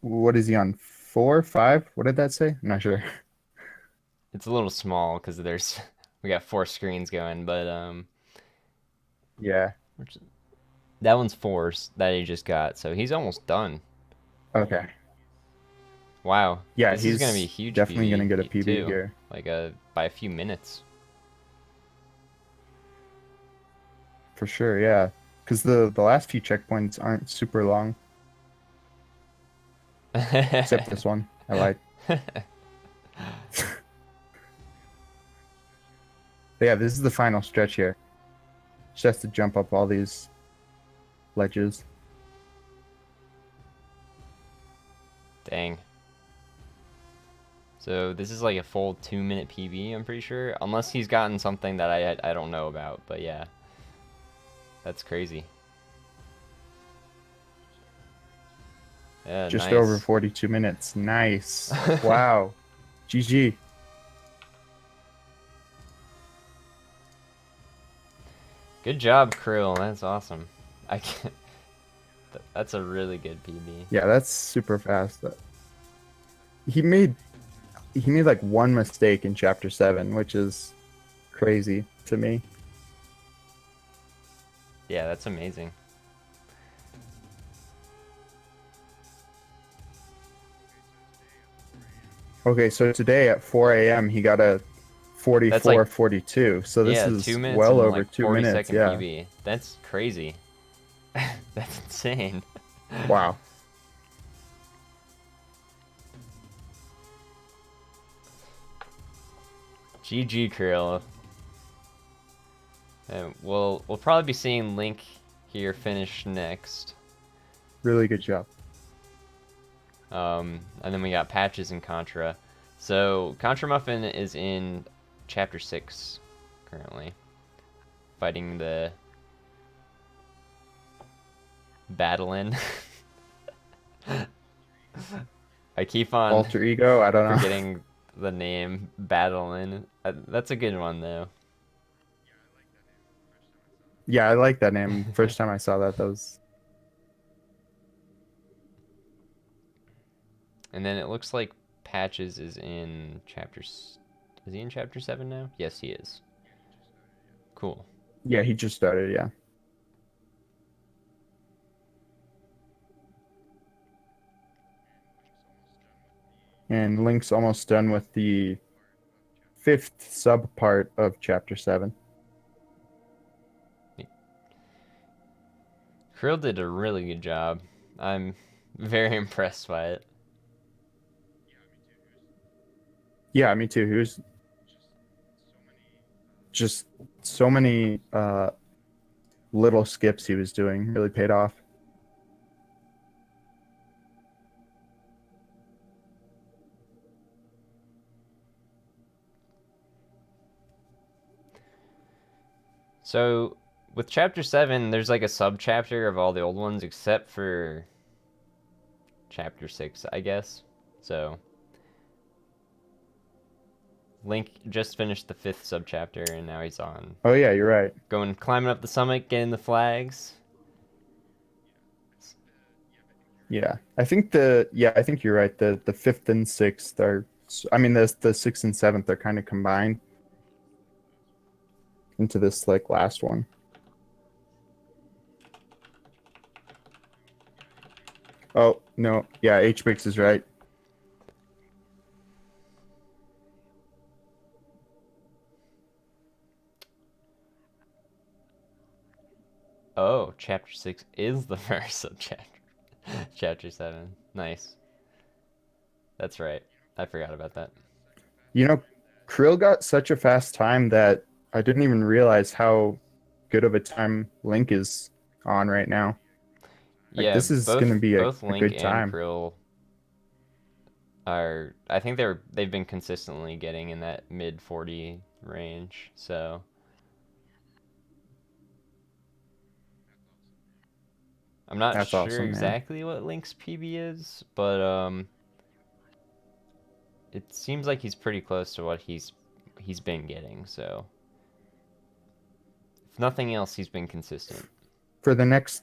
what is he on? 4, 5? What did that say? I'm not sure. It's a little small because there's we got four screens going, but Yeah. which- that one's fours that he just got, so he's almost done. Okay. Wow, Yeah, this is gonna be a he's huge definitely gonna get a PB PB too, here like by a few minutes. for sure. Yeah, because the last few checkpoints aren't super long, except this one. I lied. But yeah, this is the final stretch here. Just has to jump up all these ledges. Dang. So this is like a full 2 minute PB, I'm pretty sure, unless he's gotten something that I don't know about. But yeah, that's crazy. Yeah, Just over nice. 42 minutes. Nice. Wow. GG. Good job, Krill. That's awesome. I can That's a really good PB. Yeah, that's super fast. He made he made like one mistake in chapter 7, which is crazy to me. Yeah, that's amazing. Okay, so today at 4 a.m. he got a That's like 44-42. So this yeah, is 2 minutes well and over like 2 40 minutes. second Yeah. PB. That's crazy. That's insane. Wow. GG Krill. And we'll probably be seeing Link here finish next. Really good job. And then we got Patches and Contra. So Contra Muffin is in chapter 6 currently. fighting the Battlein. I keep on Alter ego? I don't know. forgetting the name Battlein. That's a good one though. Yeah, I like that name. First time I saw that, that was. And then it looks like Patches is in Is he in chapter 7 now? Yes, he is. Cool. Yeah, he just started. Yeah. And Link's almost done with the 5th sub part of chapter 7. Krill did a really good job. I'm very impressed by it. Yeah, me too. He was just so many little skips he was doing really paid off. So, with chapter 7, there's like a sub chapter of all the old ones except for chapter 6, I guess. So, Link just finished the 5th sub chapter and now he's on Oh yeah, you're right. climbing up the summit, getting the flags. Yeah, I think you're right. The 5th and 6th are, I mean, the 6th and 7th are kind of combined into this like last one. Oh no, yeah, HBix is right. Oh, chapter 6 is the first sub chapter. Chapter 7. Nice. That's right. I forgot about that. You know, Krill got such a fast time that I didn't even realize how good of a time Link is on right now. Like Yeah, this is gonna be both a Link good and time. Krill are, I think they've been consistently getting in that mid 40 range. So I'm not That's sure awesome, man. exactly what Link's PB is, but it seems like he's pretty close to what he's been getting. So if nothing else, he's been consistent. For the next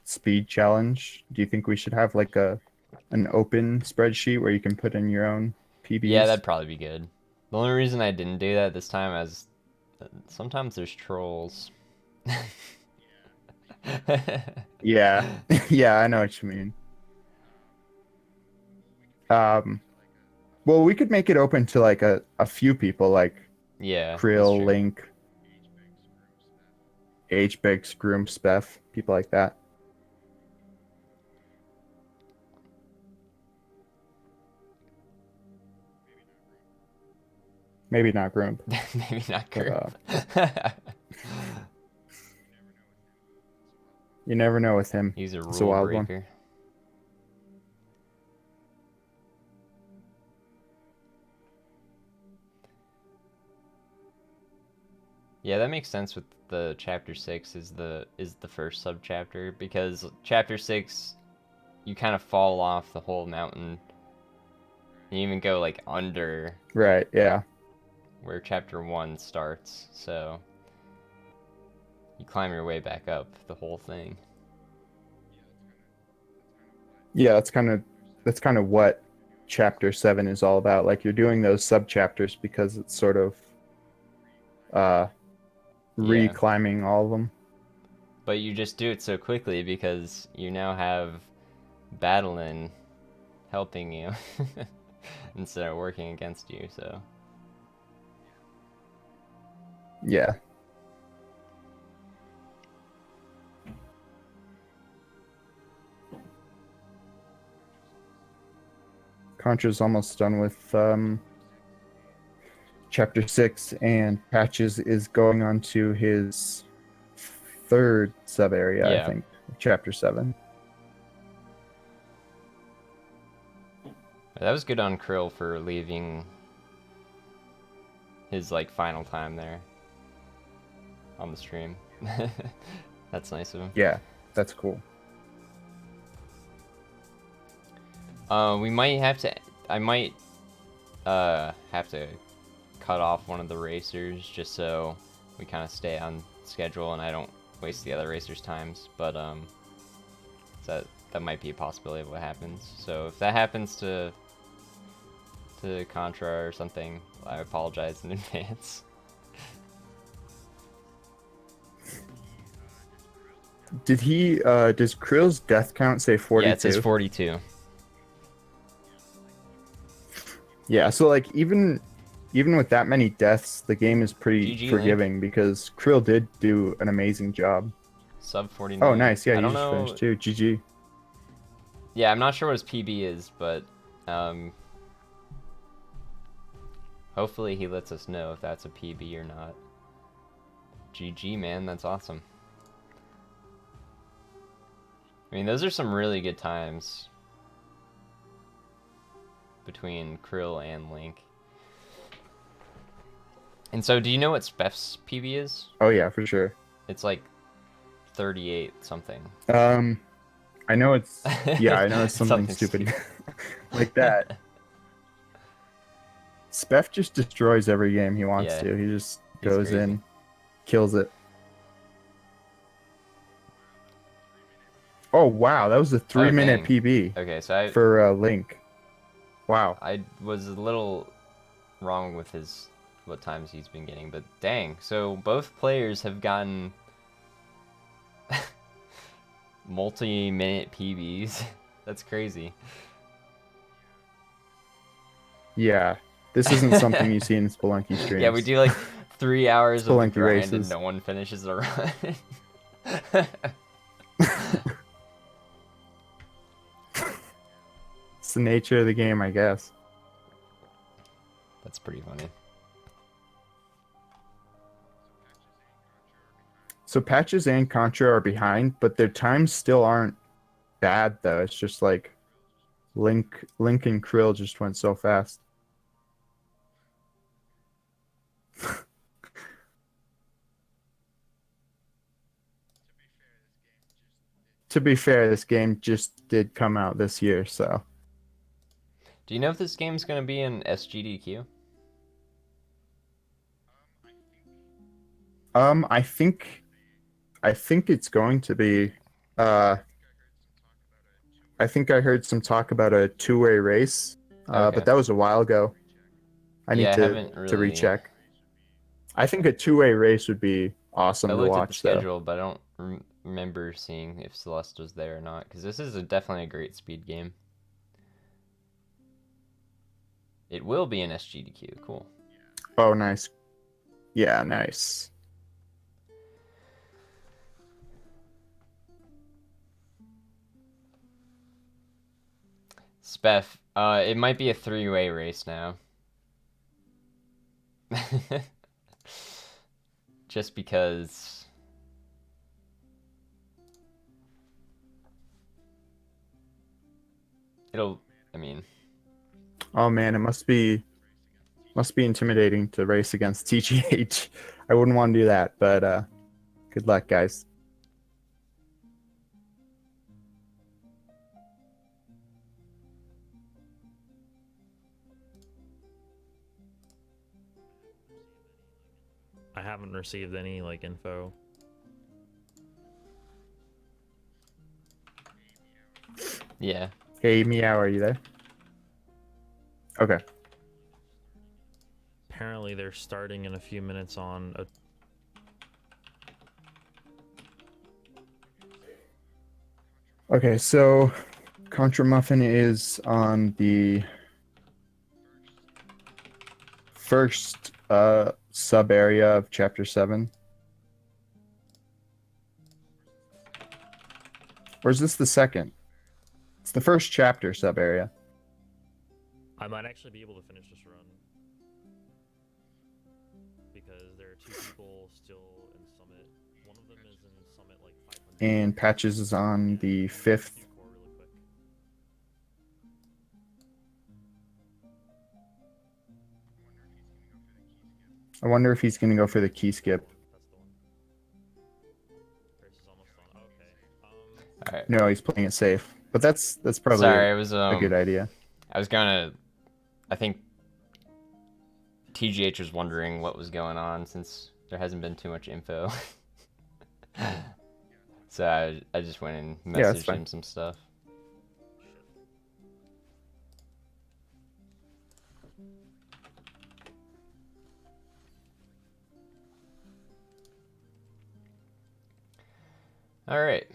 speed challenge, do you think we should have like an open spreadsheet where you can put in your own Yeah, PBs? that'd probably be good. The only reason I didn't do that this time is sometimes there's trolls. Yeah. Yeah, I know what you mean. Um, well, we could make it open to like a few people, like Yeah, that's Krill, true. Link, HBix, Groom, Spef, people like that. Maybe not Groom, Maybe not but group. you never know with him. He's a It's a rule wild one. breaker. Yeah, that makes sense with the chapter 6 is the first sub chapter because chapter 6 you kind of fall off the whole mountain. You even go like under Right, yeah. where chapter 1 starts. So you climb your way back up the whole thing. Yeah, that's kind of what chapter 7 is all about. Like you're doing those sub chapters because it's sort of uh Yeah. re-climbing all of them. But you just do it so quickly because you now have Battlein helping you instead of working against you, so Yeah. Contra's almost done with chapter 6, and Patches is going on to his 3rd sub area, I yeah. think, chapter 7. That was good on Krill for leaving his like final time there on the stream. That's nice of him. Yeah, that's cool. We might have to. I might have to cut off one of the racers just so we kind of stay on schedule and I don't waste the other racers' times. But that might be a possibility of what happens. So if that happens to Contra or something, I apologize in advance. Did he? Does Krill's death count say 42? Yeah, it says 42. Yeah, so like even with that many deaths, the game is pretty GG, forgiving because Krill did do an amazing job. Sub 49. Oh, nice. Yeah, I you don't just know. finished too. GG. Yeah, I'm not sure what his PB is, but hopefully he lets us know if that's a PB or not. GG, man, that's awesome. I mean, those are some really good times between Krill and Link. And so, do you know what Spef's PB is? Oh yeah, for sure. It's like 38 something. I know it's I know it's something stupid like that. Spef just destroys every game he wants to. He just goes crazy. in, kills it. Oh wow, that was a 3-minute PB. Okay, so for Link. Wow. I was a little wrong with what times he's been getting, but dang. So both players have gotten multi-minute PBs. That's crazy. Yeah. This isn't something you see in Spelunky streams. Yeah, we do like 3 hours of grind races. and no one finishes the run. It's the nature of the game, I guess. That's pretty funny. So Patches and Contra are behind, but their times still aren't bad though. It's just like Link and Krill just went so fast. To be fair, this game just did come out this year, so. Do you know if this game's gonna be in SGDQ? I think it's going to be. I think I heard some talk about a two-way race, but that was a while ago. I need to recheck. I think a two-way race would be awesome to watch. I looked at the schedule, but I don't remember seeing if Celeste was there or not, because this is definitely a great speed game. It will be in SGDQ. Cool. Oh, nice. Yeah, nice. Spef, it might be a three-way race now. Just because I mean. Oh man, it must be intimidating to race against TGH. I wouldn't want to do that, but good luck, guys. I haven't received any like info. Yeah. Hey, Meow, are you there? Okay. Apparently they're starting in a few minutes on a... Okay, so Contra Muffin is on the first sub area of chapter 7. Or is this the second? It's the first chapter sub area. I might actually be able to finish this run because there are 2 people still in Summit. One of them is in Summit like 500. And Patches is on the 5th. I wonder if he's gonna go for the key skip. That's the one. Race is almost done. Okay. All right. No, he's playing it safe. But that's probably Sorry, it was a good idea. I was gonna. I think TGH was wondering what was going on since there hasn't been too much info. So I just went and Yeah, that's messaged fine. him some stuff. All right.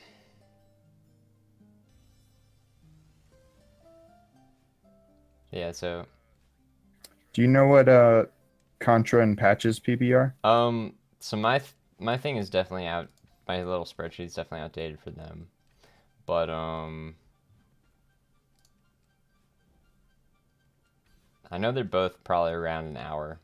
Yeah, so Do you know what Contra and Patches PB are? so my thing is definitely out. My little spreadsheet's definitely outdated for them. But I know they're both probably around an hour.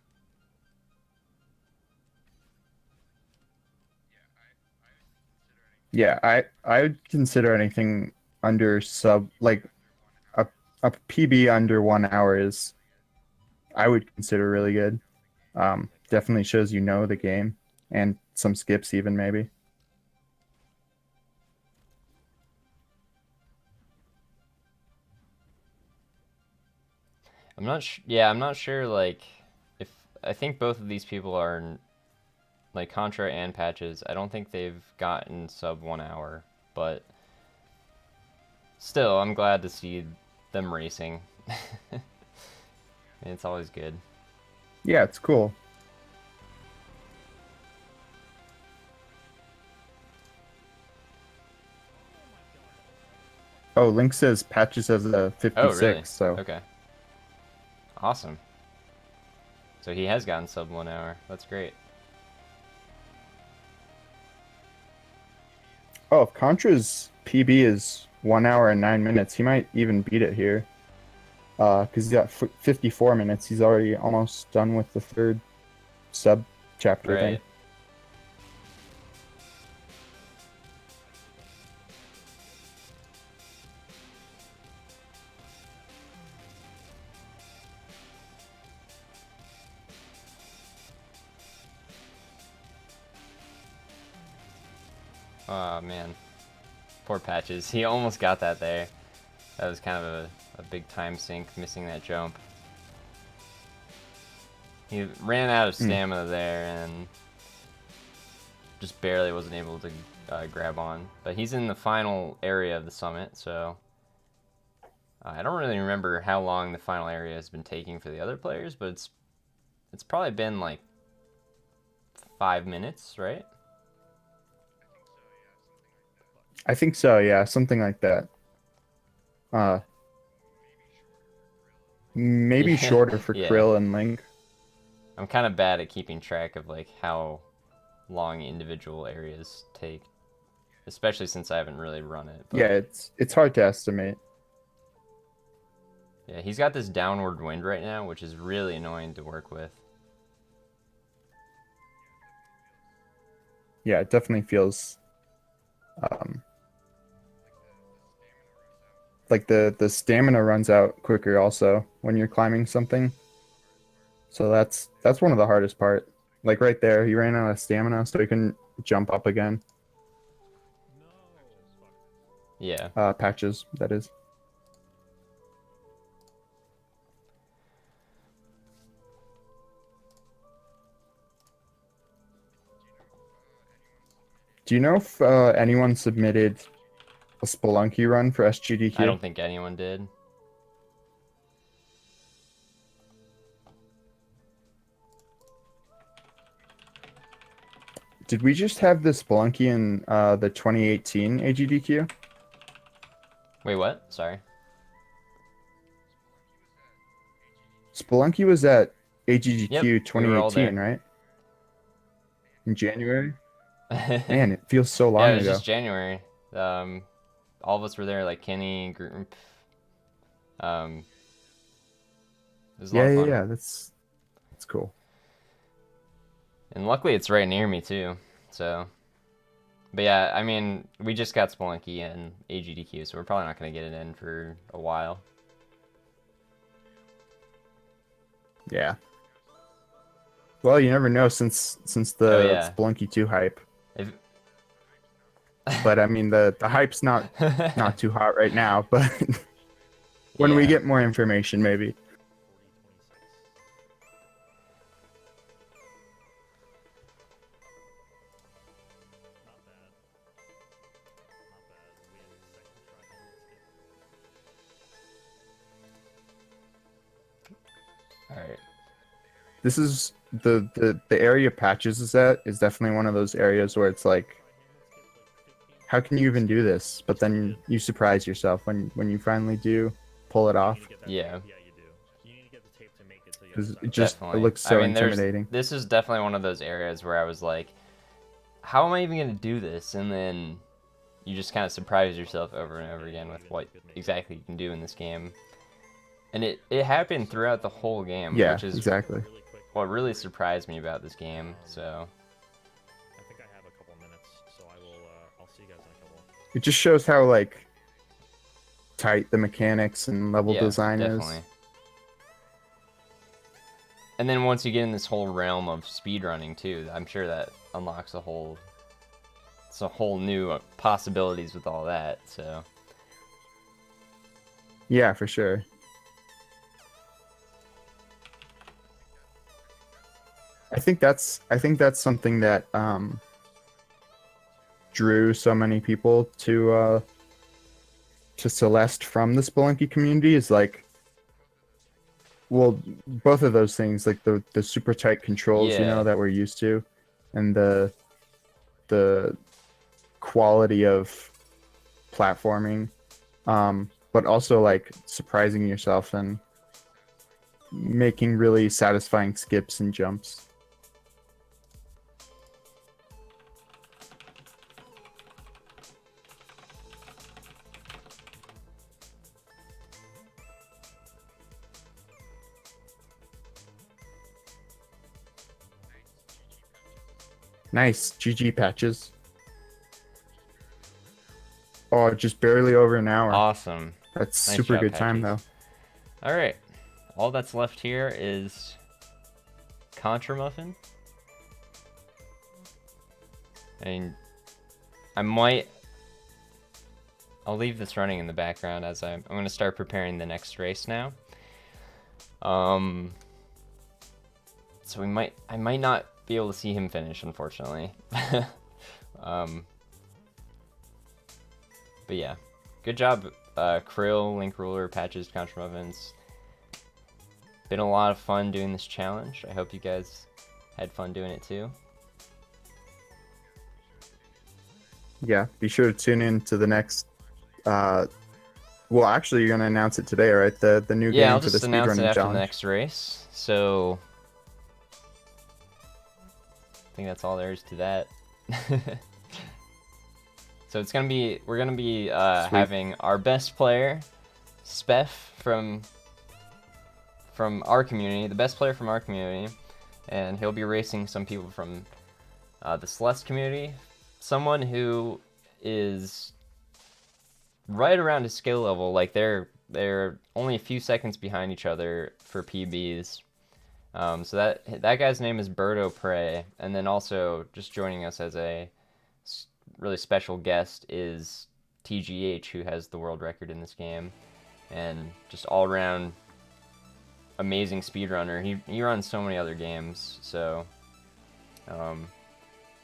Yeah, I would consider anything under sub like a PB under 1 hour is I would consider really good. Definitely shows you know the game and some skips even maybe. I'm not sure like if I think both of these people are like Contra and Patches. I don't think they've gotten sub 1 hour, but still I'm glad to see them racing. It's always good. Yeah, it's cool. Oh, Link says Patches has a Oh, really? 56, so Okay. Awesome. So he has gotten sub 1 hour. That's great. oh, if Contra's PB is 1 hour and 9 minutes, he might even beat it here. Because he's got 54 minutes. He's already almost done with the third sub chapter thing. Right. Oh man. Poor Patches. He almost got that there. That was kind of a big time sink, missing that jump. He ran out of stamina there and just barely wasn't able to grab on. But he's in the final area of the summit, so I don't really remember how long the final area has been taking for the other players, but it's probably been like 5 minutes, right? I think so, yeah, something like that. Maybe Yeah, shorter for yeah. Krill and Link. I'm kind of bad at keeping track of like how long individual areas take, especially since I haven't really run it. But Yeah, it's hard to estimate. yeah, he's got this downward wind right now, which is really annoying to work with. Yeah, it definitely feels like the stamina runs out quicker also when you're climbing something. So that's one of the hardest part. Like right there, he ran out of stamina, so he couldn't jump up again. Yeah. Patches, that is. Do you know if anyone submitted a Spelunky run for SGDQ? I don't think anyone did. Did we just have the Spelunky in the 2018 AGDQ? Wait, what? Sorry. Spelunky was at AGDQ Yep, we were all 2018, there. right? In January? Man, it feels so long Yeah, it was ago. just January. All of us were there, like Kenny, group. It was a lot of fun. Yeah, that's cool. And luckily it's right near me too. So, but yeah, I mean, we just got Spelunky and AGDQ, so we're probably not going to get it in for a while. Yeah. Well, you never know since Oh the yeah. Spelunky 2 hype. If... But I mean the hype's not too hot right now, but when we Yeah. get more information maybe. 40, 26. Not bad. Not bad. We had second try on. Let's get. All right. This is the area Patches is at is definitely one of those areas where it's like, how can you even do this? But then you surprise yourself when you finally do pull it off. Yeah. Yeah, you do. You need to get the tape to make it to the other 'Cause side. it just Definitely. looks I so mean, intimidating. this is definitely one of those areas where I was like, how am I even gonna do this? And then you just kind of surprise yourself over and over again with what exactly you can do in this game. And it happened throughout the whole game, Yeah, which is exactly. what really surprised me about this game. So I think I have a couple minutes, so I will. I'll see you guys in a couple. It just shows how like tight the mechanics and level yeah, design definitely. is. And then once you get in this whole realm of speedrunning too, I'm sure that unlocks a whole new possibilities with all that. So Yeah, for sure. I think that's something that drew so many people to Celeste from the Spelunky community is like, well, both of those things, like the super tight controls, you know, yeah, that we're used to, and the quality of platforming, but also like surprising yourself and making really satisfying skips and jumps. Nice. GG Patches. Oh, just barely over an hour. awesome. That's Nice super job, good time, though. Patches. All right, all that's left here is Contra Muffin. I mean, I'll leave this running in the background as I'm going to start preparing the next race now. So I might not be able to see him finish, unfortunately. But yeah, good job, Krill, Link Ruler, Patches, Contra Muffins. Been a lot of fun doing this challenge. I hope you guys had fun doing it too. Yeah, be sure to tune in to the next. Well, actually, you're gonna announce it today, right? The new Yeah, game I'll for the just announce it speedrunning after challenge. the next race. So I think that's all there is to that. So we're gonna be having our best player, Speff from our community, the best player from our community, and he'll be racing some people from the Celeste community, someone who is right around his skill level. Like they're only a few seconds behind each other for PBs. So that guy's name is Birdo Prey, and then also just joining us as a really special guest is TGH, who has the world record in this game, and just all around amazing speedrunner. He runs so many other games, so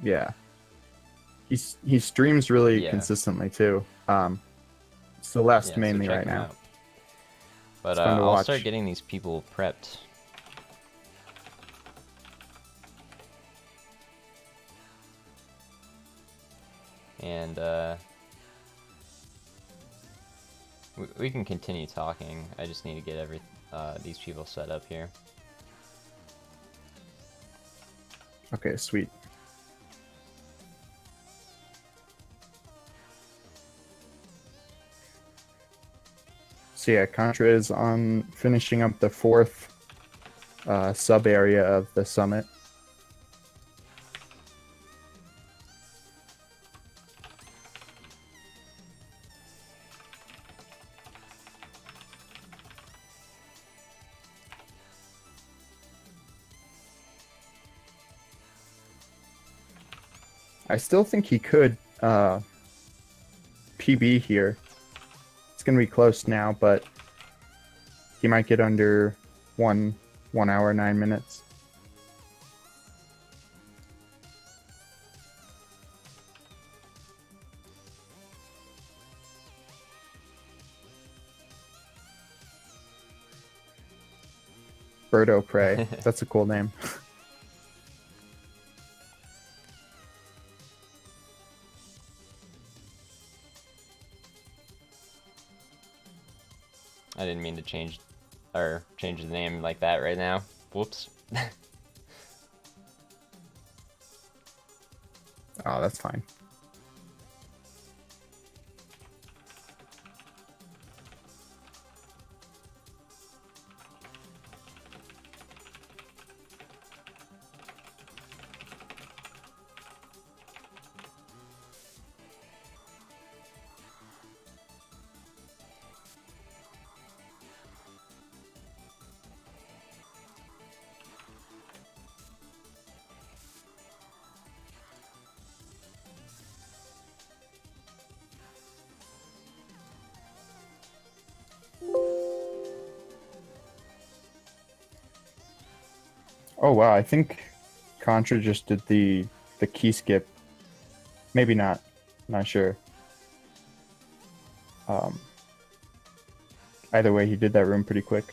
Yeah, he streams really Yeah. consistently too. Celeste yeah, mainly so check right him now. out. But It's fun to I'll watch. start getting these people prepped. And we can continue talking. I just need to get these people set up here. Okay, sweet. So yeah, Contra is on finishing up the fourth sub area of the summit. I still think he could PB here. It's gonna be close now, but he might get under 1 hour 9 minutes. Birdo Prey. That's a cool name. I didn't mean to change the name like that right now. Whoops. Oh, that's fine. Oh wow, I think Contra just did the key skip. Maybe not. Not sure. Either way, he did that room pretty quick.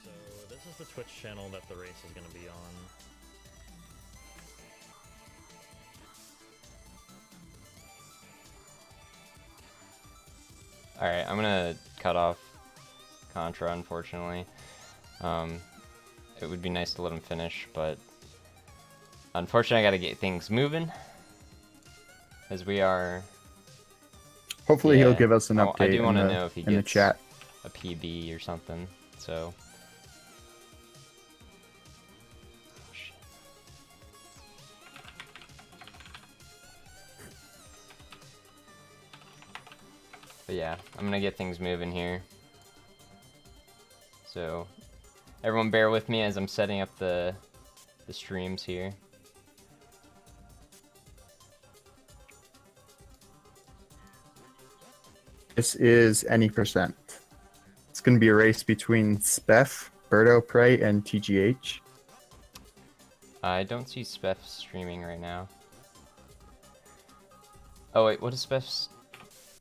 So this is the Twitch channel that the race is going to be on. Alright, I'm gonna cut off Contra, unfortunately. It would be nice to let him finish, but unfortunately I gotta get things moving. As we are... Hopefully Yeah, he'll give us an I update do want to in know if he the gets chat. a PB or something, so... But yeah, I'm gonna get things moving here. So, everyone bear with me as I'm setting up the streams here. This is any percent. It's going to be a race between Spef, Birdo Prey, and TGH. I don't see Spef streaming right now. Oh wait, what is Spef's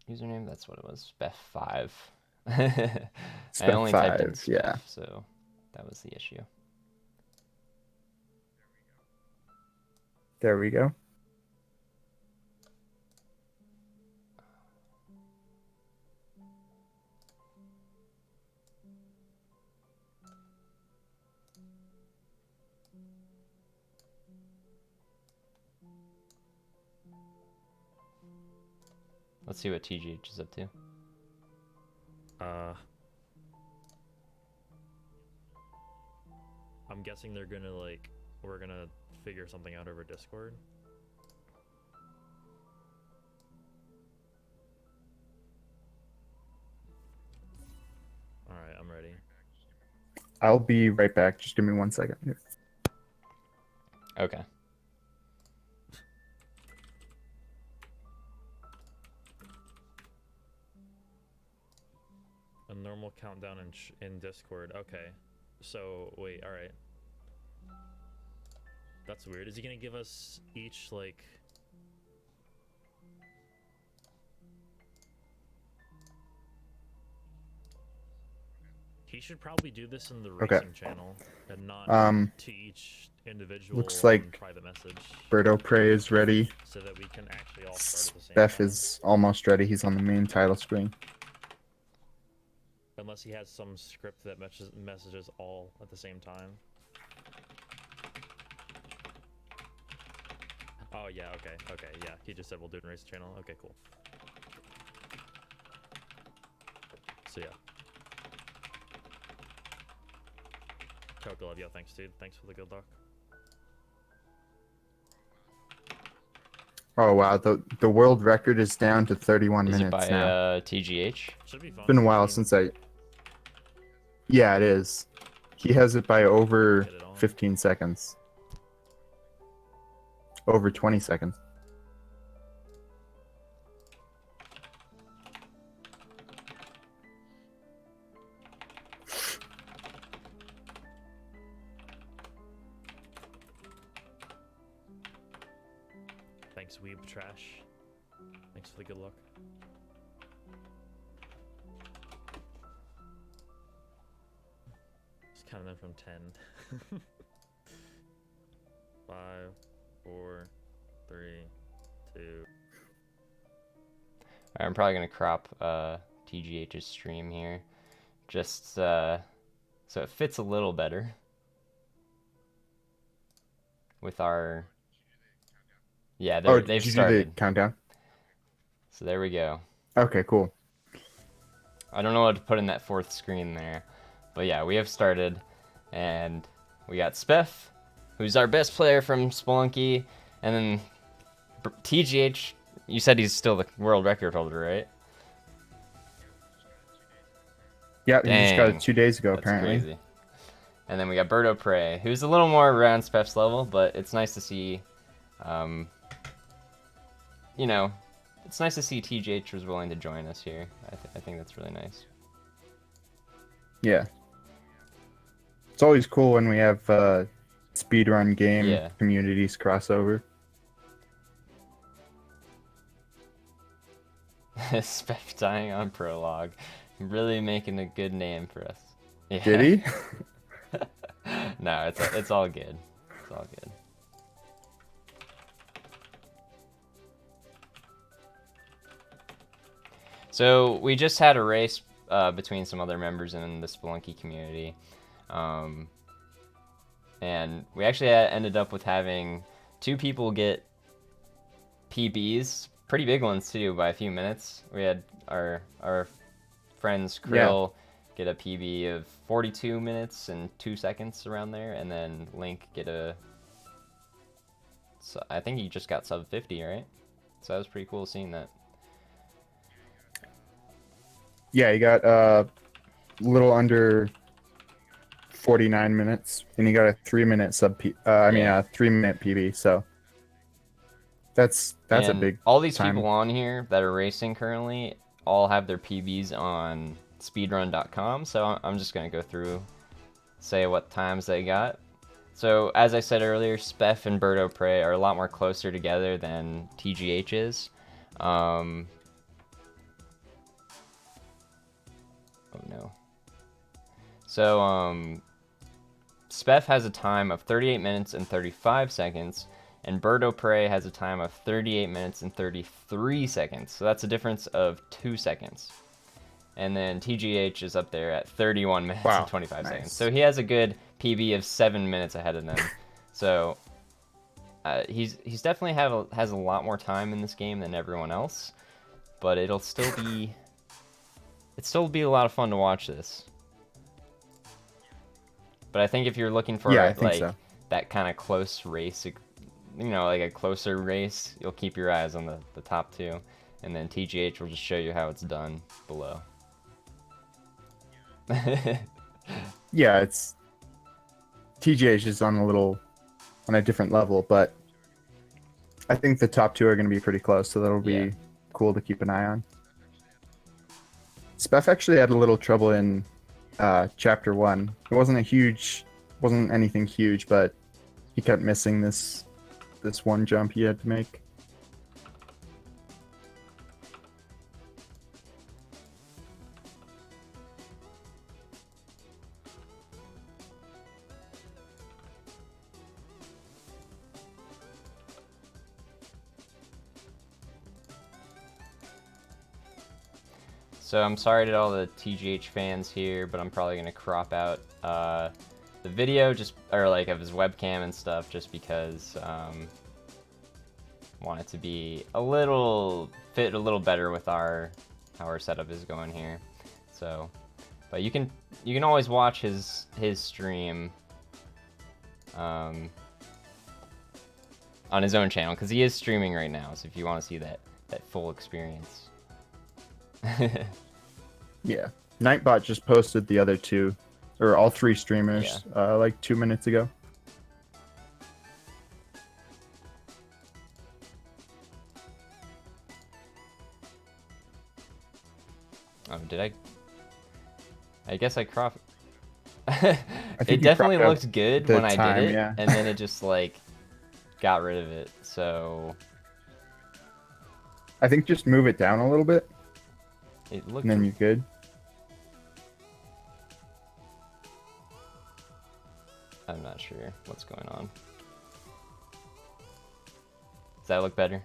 username? That's what it was, Spef5. I only typed in Spef5, Spef, yeah. so that was the issue. There we go. Let's see what TGH is up to. I'm guessing they're gonna we're gonna figure something out over Discord. Alright, I'm ready. I'll be right back. Just give me 1 second here. Okay. A normal countdown in Discord. Okay. So, wait, alright. That's weird. Is he gonna give us each, He should probably do this in the Okay. racing channel and not to each individual Looks like private message. Birdo Prey is ready. So that we can actually all start at the same Spef time. is almost ready. He's on the main title screen. Unless he has some script that messages all at the same time. Oh yeah, okay, yeah. He just said we'll do it in race channel. Okay, cool. So yeah. Coco love, yo, thanks dude. Thanks for the good luck. Oh wow, the world record is down to 31 Is it minutes by now. TGH? Should be fun. It's been a while Steam. since I. Yeah, it is. He has it by over Get it on. 15 seconds. Over 20 seconds. Thanks, Weeb Trash. Thanks for the good luck. Just counting them from 10. 5, 4, 3, 2. Alright, I'm probably gonna crop TGH's stream here, just so it fits a little better with our. Yeah, Oh, they've did you do the started. countdown? So there we go. Okay, cool. I don't know what to put in that fourth screen there, but yeah, we have started, and we got Speff, who's our best player from Spelunky, and then TGH. You said he's still the world record holder, right? Yeah, he just got Dang, it 2 days ago, that's apparently. crazy. And then we got Birdo Prey, who's a little more around Speff's level, but it's nice to see, you know, it's nice to see TGH was willing to join us here. I think that's really nice. Yeah. It's always cool when we have speedrun game communities crossover. Speff dying on prologue, really making a good name for us. Yeah. Did he? No, it's all good. It's all good. So we just had a race between some other members in the Spelunky community, and we actually ended up with having 2 people get PBs, pretty big ones too, by a few minutes. We had our friends Krill get a PB of 42 minutes and 2 seconds around there, and then Link get a. So I think he just got sub 50, right? So that was pretty cool seeing that. Yeah, he got a little under 49 minutes, and he got a 3-minute sub. I mean, a 3-minute PB. So that's and a big. All these time. people on here that are racing currently all have their PBs on Speedrun.com. So I'm just gonna go through, say what times they got. So as I said earlier, Speff and Birdo Prey are a lot more closer together than TGH is. Oh no. So Speff has a time of 38 minutes and 35 seconds, and Birdo Prey has a time of 38 minutes and 33 seconds. So that's a difference of 2 seconds. And then TGH is up there at 31 minutes and 25 seconds. So he has a good PB of 7 minutes ahead of them. So he's definitely has a lot more time in this game than everyone else. But it'll still be a lot of fun to watch this. But I think if you're looking for that kind of close race, you know, like a closer race, you'll keep your eyes on the top 2, and then TGH will just show you how it's done below. Yeah, it's TGH is on a different level, but I think the top 2 are going to be pretty close, so that'll be cool to keep an eye on. Speff actually had a little trouble in chapter 1. It wasn't anything huge, but he kept missing this one jump he had to make. So I'm sorry to all the TGH fans here, but I'm probably gonna crop out the video of his webcam and stuff, just because want it to be fit a little better with how our setup is going here. So, but you can always watch his stream. on his own channel because he is streaming right now. So if you want to see that full experience. Yeah. Nightbot just posted the other two, or all three streamers, like 2 minutes ago. Oh, did I? I guess I cropped. I think It you definitely cropped out looked good the when I time, did it, yeah. and then it just like got rid of it. So I think just move it down a little bit, it looked. and then you're good. I'm not sure what's going on. Does that look better?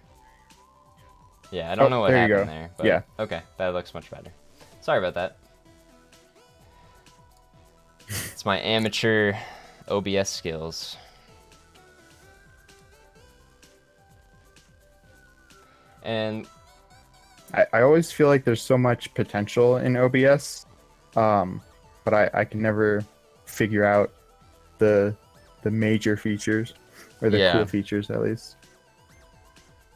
Yeah, I don't know what there you happened go. there. But Yeah. Okay, that looks much better. Sorry about that. It's my amateur OBS skills. And I always feel like there's so much potential in OBS, but I can never figure out the major features, or the Yeah. cool features at least.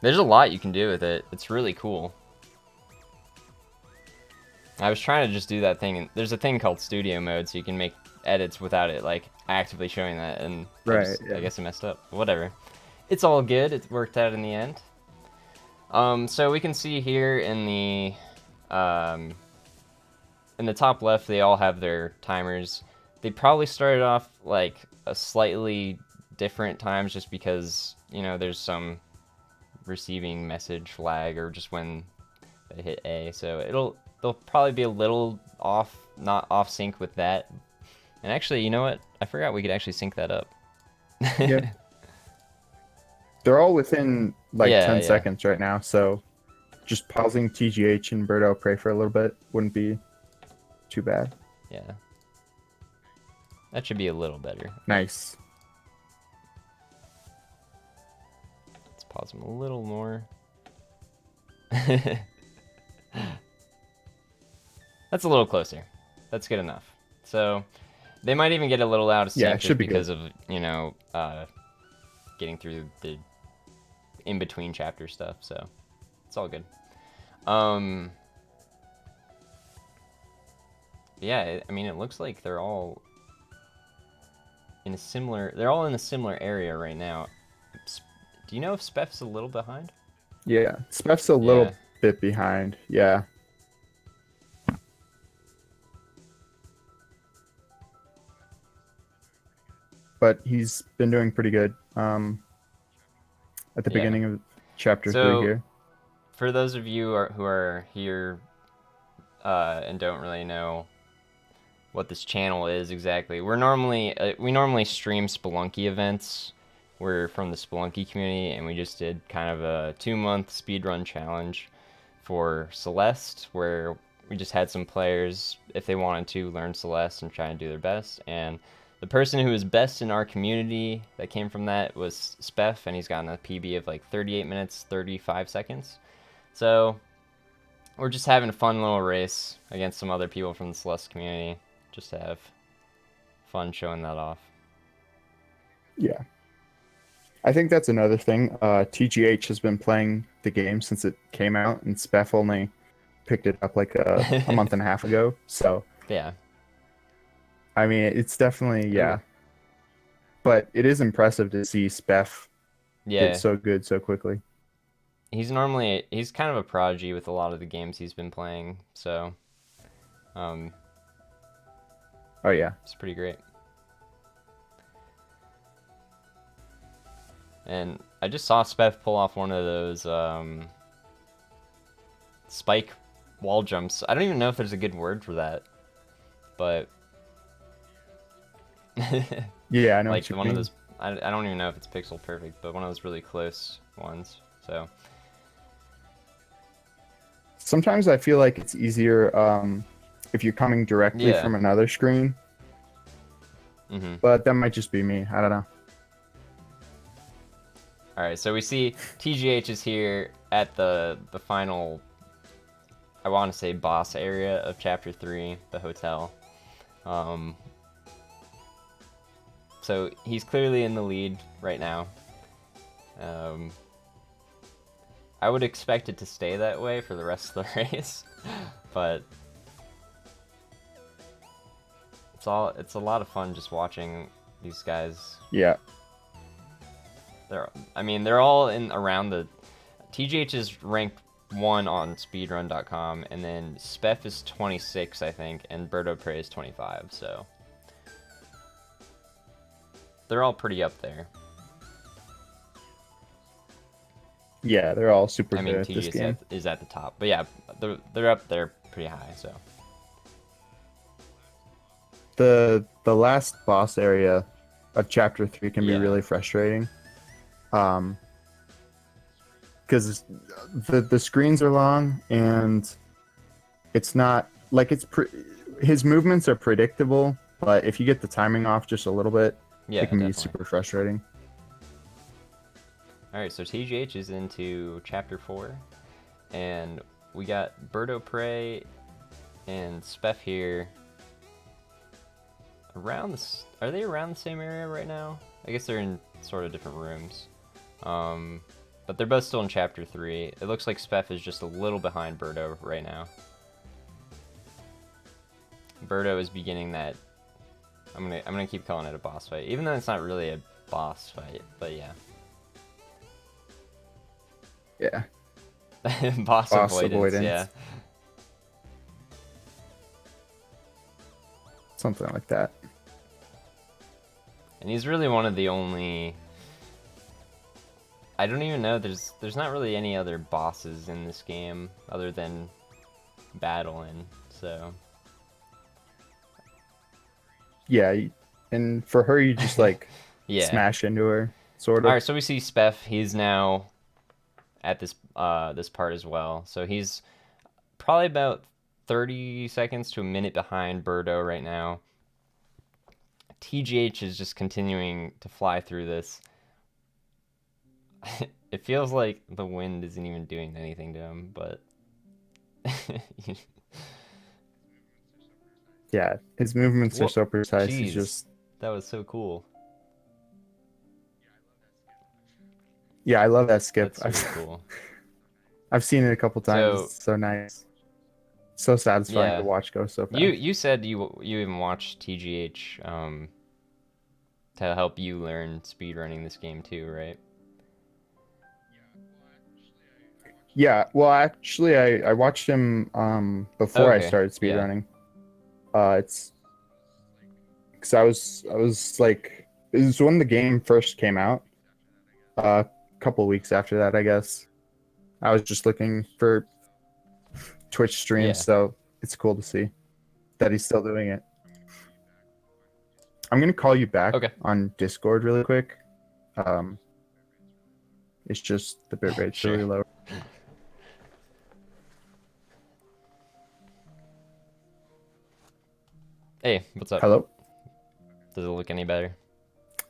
there's a lot you can do with it. It's really cool. I was trying to just do that thing, and there's a thing called studio mode, so you can make edits without it like actively showing that, and Right, I guess I messed up. Whatever. It's all good. It worked out in the end. So we can see here in the top left, they all have their timers. They probably started off like a slightly different times just because, you know, there's some receiving message lag or just when they hit A. So they'll probably be a little off, not off sync with that. And actually, you know what? I forgot we could actually sync that up. Yeah. They're all within like Yeah, 10 yeah. seconds right now, so just pausing TGH and Birdo Pray for a little bit wouldn't be too bad. Yeah. That should be a little better. Nice. Let's pause them a little more. That's a little closer. That's good enough. So they might even get a little out of sync Yeah, it just should be because good. of, you know, getting through the in-between chapter stuff, so it's all good. Yeah, I mean, it looks like they're all in a similar area right now. Do you know if Spef's a little behind? Yeah, Spef's a little Yeah. bit behind. Yeah. But he's been doing pretty good. At the Yeah. beginning of chapter So, 3 here. For those of you who are here and don't really know what this channel is exactly, we normally stream Spelunky events. We're from the Spelunky community, and we just did kind of a 2-month speedrun challenge for Celeste, where we just had some players, if they wanted to, learn Celeste and try and do their best. And the person who was best in our community that came from that was Spef, and he's gotten a PB of like 38 minutes, 35 seconds. So we're just having a fun little race against some other people from the Celeste community, just to have fun showing that off. Yeah. I think that's another thing. TGH has been playing the game since it came out, and Spef only picked it up like a month and a half ago. So, Yeah. I mean, it's definitely, yeah. Ooh. But it is impressive to see Spef Yeah. get so good so quickly. He's kind of a prodigy with a lot of the games he's been playing, so Oh, yeah. it's pretty great. And I just saw Spef pull off one of those spike wall jumps. I don't even know if there's a good word for that, but Yeah, I know like what you one mean. of those. I don't even know if it's pixel perfect, but one of those really close ones. So Sometimes I feel like it's easier if you're coming directly Yeah. from another screen, mm-hmm. but that might just be me. I don't know. All right, so we see TGH is here at the final, I want to say, boss area of Chapter 3, the hotel. So he's clearly in the lead right now. Um, I would expect it to stay that way for the rest of the race, but it's a lot of fun just watching these guys. Yeah. They're all in around the TGH is ranked 1 on speedrun.com, and then Spef is 26, I think, and Birdo Prey is 25, so they're all pretty up there. Yeah, they're all super I mean, good at this game. TGH is at the top, but yeah, they're up there pretty high, so. The last boss area of chapter 3 can be Yeah. really frustrating. Because the screens are long and it's not like his movements are predictable, but if you get the timing off just a little bit, Yeah, it can be definitely. super frustrating. Alright, so TGH is into chapter 4, and we got Birdo Prey and Spef here. Are they around the same area right now? I guess they're in sort of different rooms. But they're both still in chapter 3. It looks like Spef is just a little behind Birdo right now. Birdo is beginning that. I'm gonna keep calling it a boss fight, even though it's not really a boss fight, but yeah. Yeah. Boss avoidance, yeah. Something like that. And he's really one of the only. I don't even know. There's not really any other bosses in this game other than Battlein, so. Yeah, and for her, you just like Yeah. smash into her, sort of. All right, so we see Spef. He's now at this part as well. So he's probably about 30 seconds to a minute behind Birdo right now. TGH is just continuing to fly through this. It feels like the wind isn't even doing anything to him, but yeah, his movements are so precise. Jeez, He's just. That was so cool. Yeah, I love that skip. That's so cool. I've seen it a couple times. So, It's so nice. So satisfying yeah. to watch go so fast. You said you even watched TGH to help you learn speedrunning this game too, right? Yeah, well, actually, I watched him before I Okay, started yeah. speedrunning. It's because I was like, it was when the game first came out. A couple weeks after that, I guess. I was just looking for Twitch streams, Yeah. so it's cool to see that he's still doing it. I'm gonna call you back on Discord really quick. It's just the bitrate's Sure. really low. Hey, what's up? Hello? Does it look any better?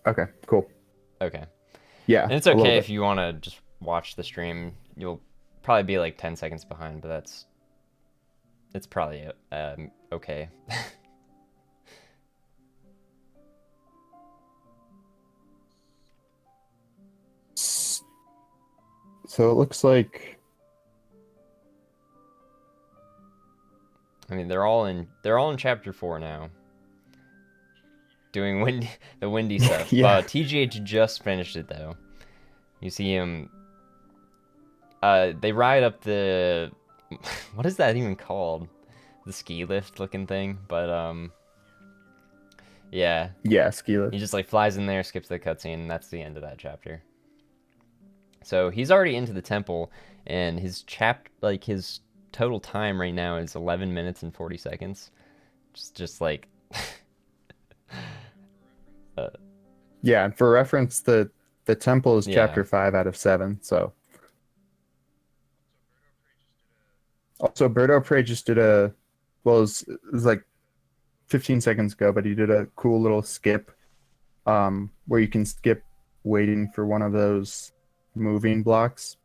Okay, cool. Okay. Yeah. And it's okay if you want to just watch the stream. You'll probably be like 10 seconds behind, but it's probably okay. So it looks like, I mean, they're all in chapter 4 now. Doing the windy stuff. Yeah. TGH just finished it though. You see him. They ride up the. What is that even called? The ski lift looking thing, but yeah. Yeah, ski lift. He just like flies in there, skips the cutscene, and that's the end of that chapter. So he's already into the temple, and his his total time right now is 11 minutes and 40 seconds. Just like. Yeah, and for reference, the temple is Yeah. chapter 5 out of 7. So. Also, Birdo Prey just did it was like 15 seconds ago, but he did a cool little skip, where you can skip waiting for one of those moving blocks.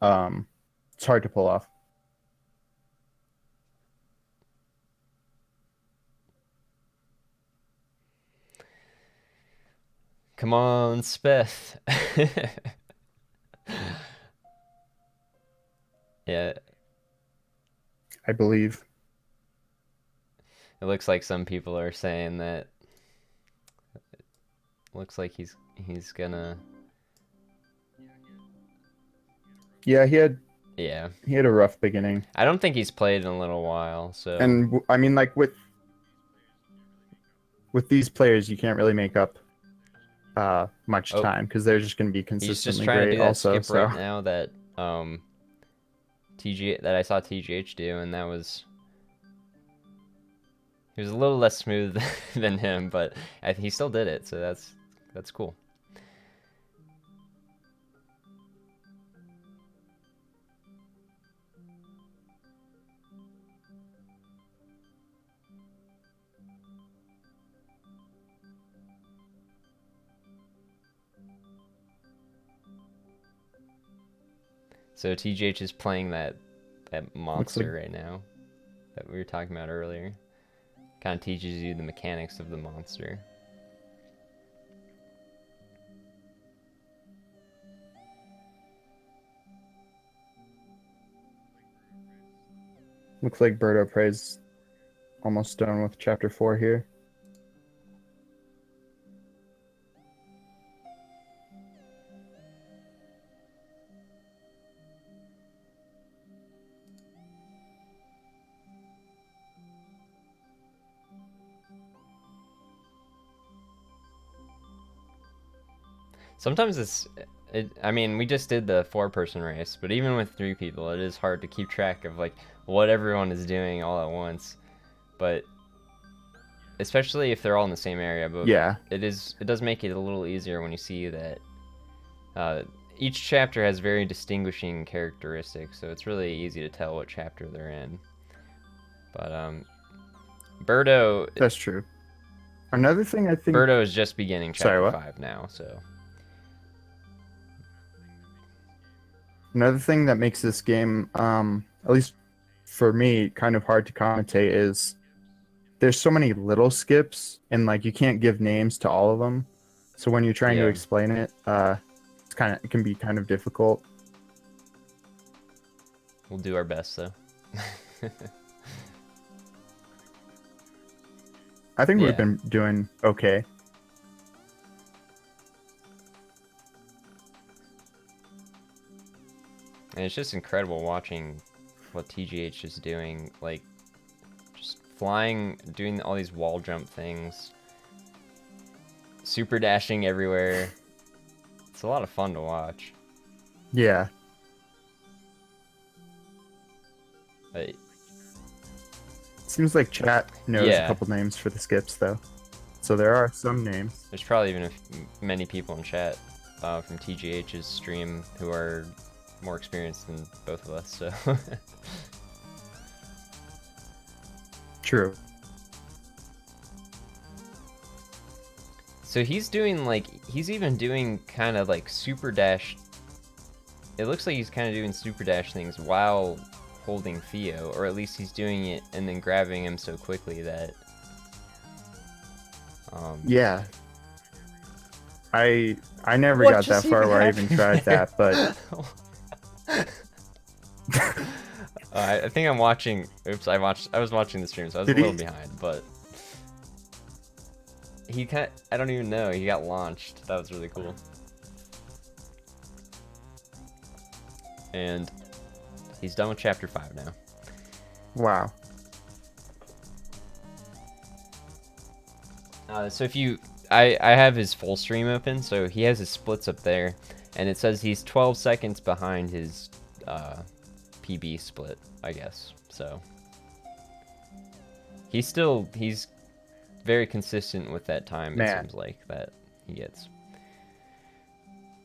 It's hard to pull off. Come on, Speth. Yeah, I believe. it looks like some people are saying that. Looks like he's gonna. Yeah, Yeah, he had a rough beginning, I don't think he's played in a little while, so and I mean, like with these players, you can't really make up much oh, time because they're just going to be he's just consistently trying to great do that also. skip right So now that TG that I saw TGH do, and that was he was a little less smooth than him, but he still did it, so that's cool. So TGH is playing that looks like monster right now that we were talking about earlier. Kind of teaches you the mechanics of the monster. Birdo Prey's almost done with chapter 4 here. Sometimes I mean, we just did the 4-person race, but even with 3 people, it is hard to keep track of like what everyone is doing all at once. But especially if they're all in the same area, but Yeah, it does make it a little easier when you see that each chapter has very distinguishing characteristics, so it's really easy to tell what chapter they're in. But Birdo that's true. Another thing I think. Birdo is just beginning Sorry, chapter what? 5 now, so Another thing that makes this game, at least for me, kind of hard to commentate is there's so many little skips, and like you can't give names to all of them. So when you're trying to yeah. explain it, it can be kind of difficult. We'll do our best though. I think we've Yeah. been doing okay. And it's just incredible watching what TGH is doing, like just flying, doing all these wall jump things, super dashing everywhere. It's a lot of fun to watch. Yeah. But, Seems like chat knows yeah, a couple names for the skips though. So there are some names. there's probably even many people in chat from TGH's stream who are more experienced than both of us, so. True. So he's doing like, he's even doing kind of like super dash. It looks like he's kind of doing super dash things while holding Theo, or at least he's doing it and then grabbing him so quickly that. Yeah. I never What got that just far even where I even tried that, but I think I'm watching. Oops, I was watching the stream, so I was Did a little he? behind. But he kind, I don't even know. He got launched. That was really cool. And he's done with chapter 5 now. wow. So if you, I have his full stream open, so he has his splits up there, and it says he's 12 seconds behind his PB split, I guess. So he's very consistent with that time. Man. It seems like that he gets.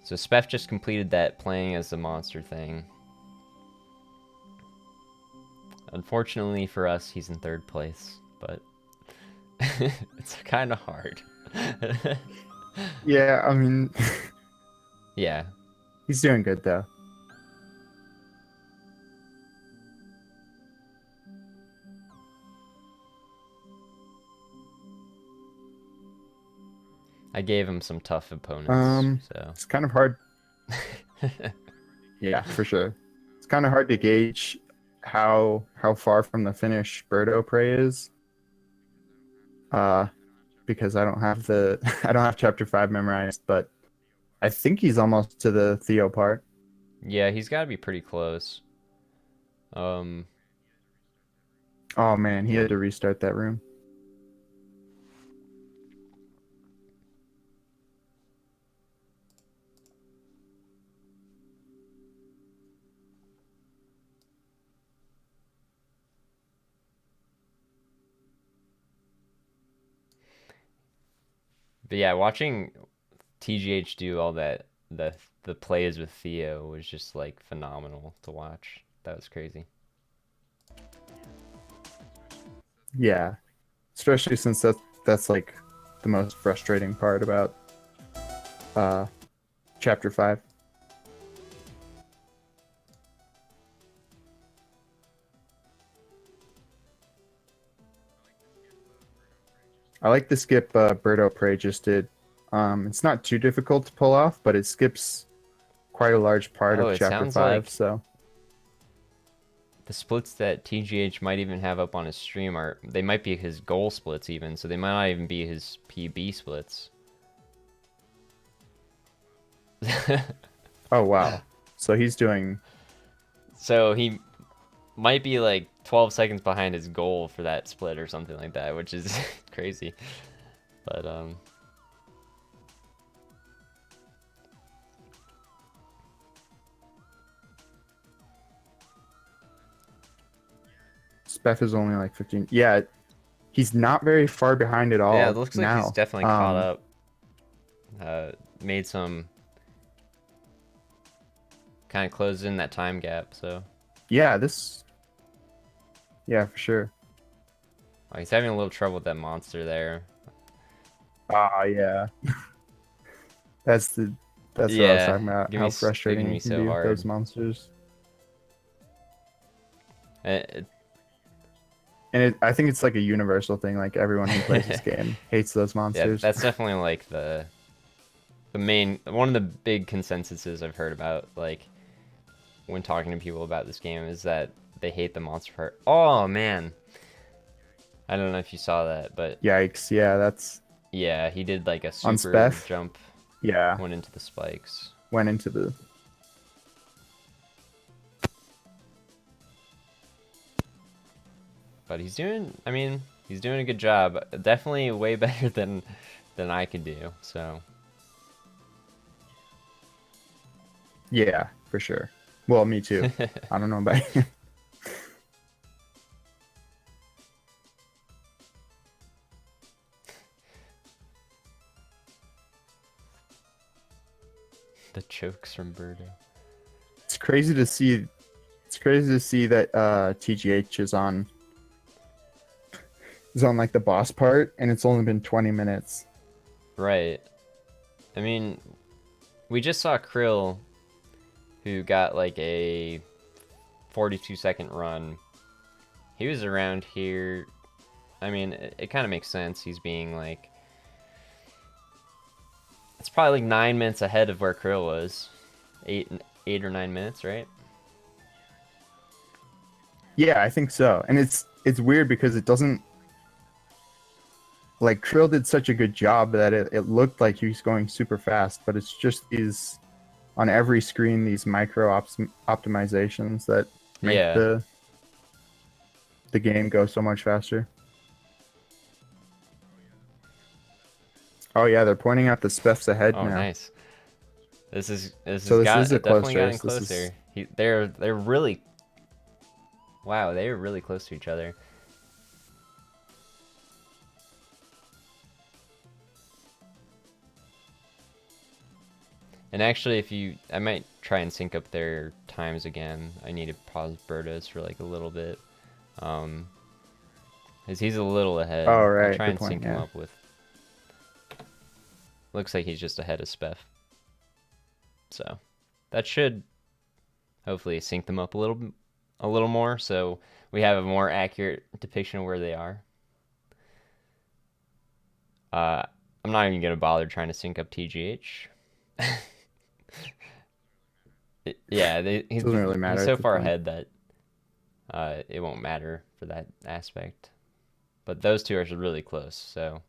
So Spef just completed that playing as the monster thing. Unfortunately for us, he's in 3rd place, but it's kind of hard. Yeah, I mean, Yeah. he's doing good though. I gave him some tough opponents, Um, so. it's kind of hard. Yeah, for sure. It's kind of hard to gauge how far from the finish Birdo Prey is. Uh, because I don't have the I don't have chapter 5 memorized, but I think he's almost to the Theo part. Yeah, he's got to be pretty close. Um, Oh man, he had to restart that room. but yeah, watching TGH do all that the plays with Theo was just like phenomenal to watch. That was crazy. Yeah, especially since that's like the most frustrating part about uh chapter 5. I like the skip Birdo Prey just did. It's not too difficult to pull off, but it skips quite a large part Oh, of it chapter sounds 5, like so the splits that TGH might even have up on his stream they might be his goal splits even, so they might not even be his PB splits. oh wow. So he's doing So he might be like 12 seconds behind his goal for that split or something like that, which is crazy. But Speth is only like 15. Yeah, he's not very far behind at yeah, all it looks like he's now. definitely caught up. Made some kind of closed in that time gap, so Yeah, yeah, for sure. oh, he's having a little trouble with that monster there. Ah, yeah. That's the that's what I was Yeah, talking about. give me How they're frustrating giving me it can so be with hard. those monsters. It, And I think it's like a universal thing. Like everyone who plays this game hates those yeah, monsters. that's definitely like the main one of the big consensuses I've heard about like when talking to people about this game is that they hate the monster part. Oh man, I don't know if you saw that, but Yikes! Yeah, that's yeah, he did like a on super Speth. jump, Yeah, went into the spikes. went into the. But he's doing, I mean, he's doing a good job. Definitely way better than I could do. So Yeah, for sure. Well, me too. I don't know about you. the chokes from Birdo. It's crazy to see. It's crazy to see that TGH is on like the boss part, and it's only been 20 minutes. Right. I mean, we just saw Krill, who got like a 42-second run. He was around here. I mean, it kind of makes sense. He's being like, it's probably like 9 minutes ahead of where Krill was, 8 or 9 minutes, right? Yeah, I think so. And it's weird because it doesn't like Trill did such a good job that it looked like he was going super fast, but it's just these on every screen these optimizations that make Yeah. the game go so much faster. Oh yeah, they're pointing out the Spef's ahead Oh, now. nice. This is So this is a close definitely gotten race. This is closer. They're really wow. They are really close to each other. And actually, I might try and sync up their times again. I need to pause Berta's for like a little bit, cause he's a little ahead. Oh I'll right, try good and point. sync him Yeah. up with. Looks like he's just ahead of Spef. So that should hopefully sync them up a little more, so we have a more accurate depiction of where they are. I'm not even gonna bother trying to sync up TGH. Yeah, Doesn't really matter he's at so this far point. ahead that it won't matter for that aspect. But those two are really close, so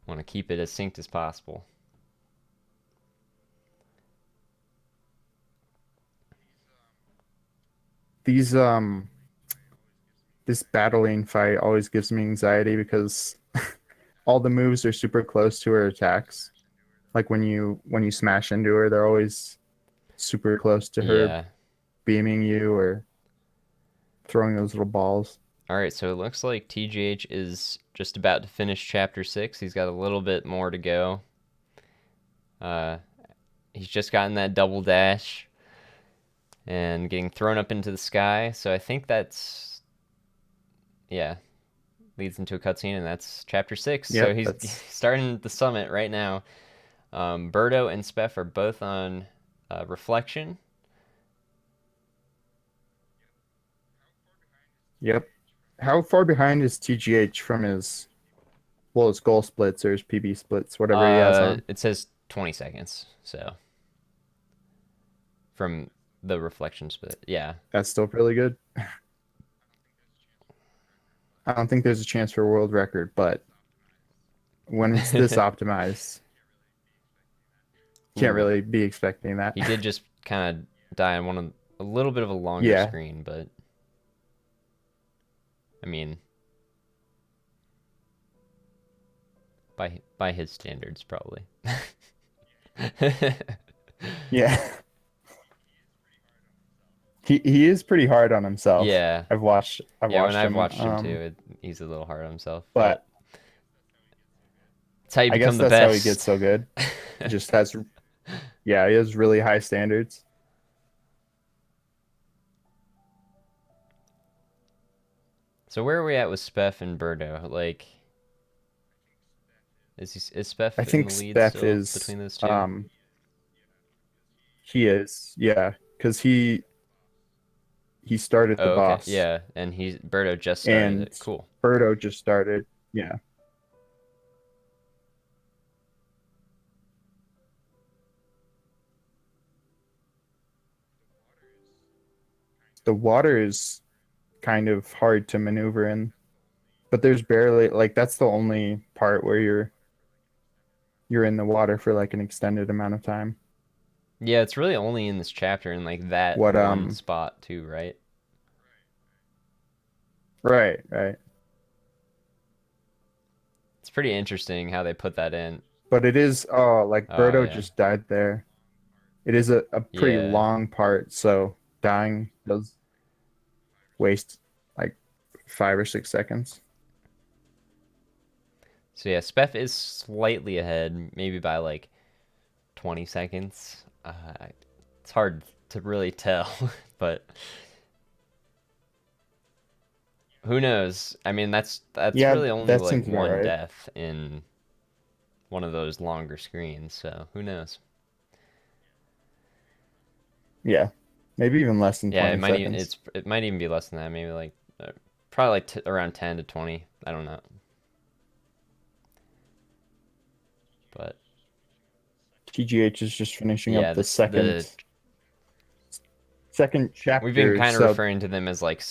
I want to keep it as synced as possible. These this battling fight always gives me anxiety because all the moves are super close to her attacks. Like when you smash into her, they're always super close to her Yeah. beaming you or throwing those little balls. All right, so it looks like TGH is just about to finish chapter 6. He's got a little bit more to go. Uh, he's just gotten that double dash and getting thrown up into the sky. So I think that's, yeah, leads into a cutscene, and that's chapter 6. So Yep, he's that's starting the summit right now. Birdo and Speff are both on reflection. yep. How far behind is TGH from his his goal splits or his PB splits, whatever he has on? It says 20 seconds. So from the reflection split, yeah. That's still really good. I don't think there's a chance for a world record, but when it's this optimized, can't Ooh, really be expecting that. he did just kind of die on a little bit of a longer Yeah, screen, but I mean, by his standards, probably. yeah. He is pretty hard on himself. Yeah, I've yeah. When watched I've him. watched him too, he's a little hard on himself, but But it's how you I become guess the that's how he gets best. so good. He just has yeah, he has really high standards. So where are we at with Speff and Birdo? Like, is Speff I in think the lead Steph still is between those two? he is, yeah, because he started the Oh, okay, boss yeah, and Birdo just started and it. Cool. Birdo just started. Yeah. The water is kind of hard to maneuver in, but there's barely like that's the only part where you're in the water for like an extended amount of time. Yeah, it's really only in this chapter in like that What one spot too, right? right. It's pretty interesting how they put that in. But it is like Oh Birdo yeah, just died there. It is a pretty yeah. long part, so dying does waste like 5 or 6 seconds. So yeah, Speff is slightly ahead, maybe by like 20 seconds. It's hard to really tell, but who knows? I mean, that's Yeah, really only that like seems about one right. death in one of those longer screens, so who knows? Yeah. Maybe even less than Yeah, 20 seconds. it might even be less than that, maybe like probably like around 10 to 20. I don't know. But TGH is just finishing up yeah, the this the second we've been chapter kind of sub referring to them as like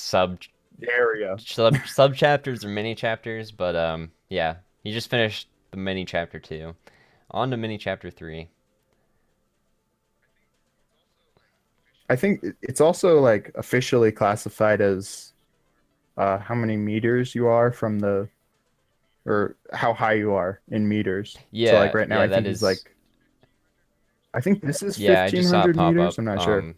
area. sub chapters or mini chapters, but yeah, he just finished the mini chapter 2. On to mini chapter 3. I think it's also like officially classified as how many meters you are from the or how high you are in meters. So like Yeah, right now yeah, I that think he's is. like I think this is Yeah, I just saw it 1500 pop meters. up. I'm not sure.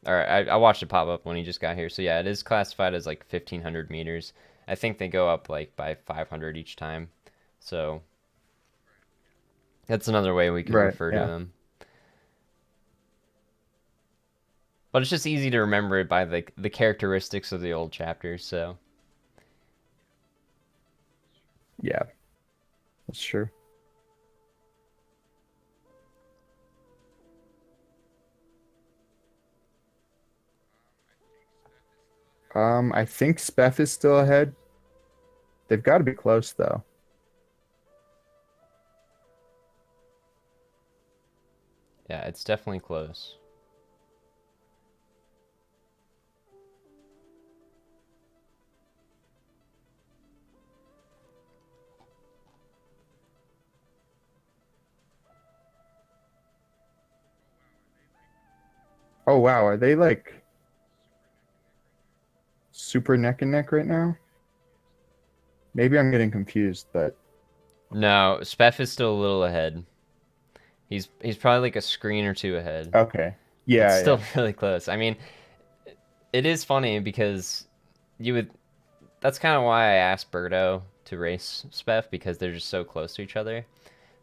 Or I watched it pop up when he just got here. So yeah, it is classified as like 1500 meters. I think they go up like by 500 each time. So that's another way we could Right. refer to Yeah. them. But it's just easy to remember it by the characteristics of the old chapters. So Yeah. That's true. I think Speth is still ahead. They've got to be close though. Yeah, it's definitely close. Oh wow, are they like super neck and neck right now? Maybe I'm getting confused, but No, Speff is still a little ahead. He's probably like a screen or two ahead. okay. It's Yeah, still yeah. really close. I mean, it is funny because you would. That's kind of why I asked Birdo to race Speff because they're just so close to each other.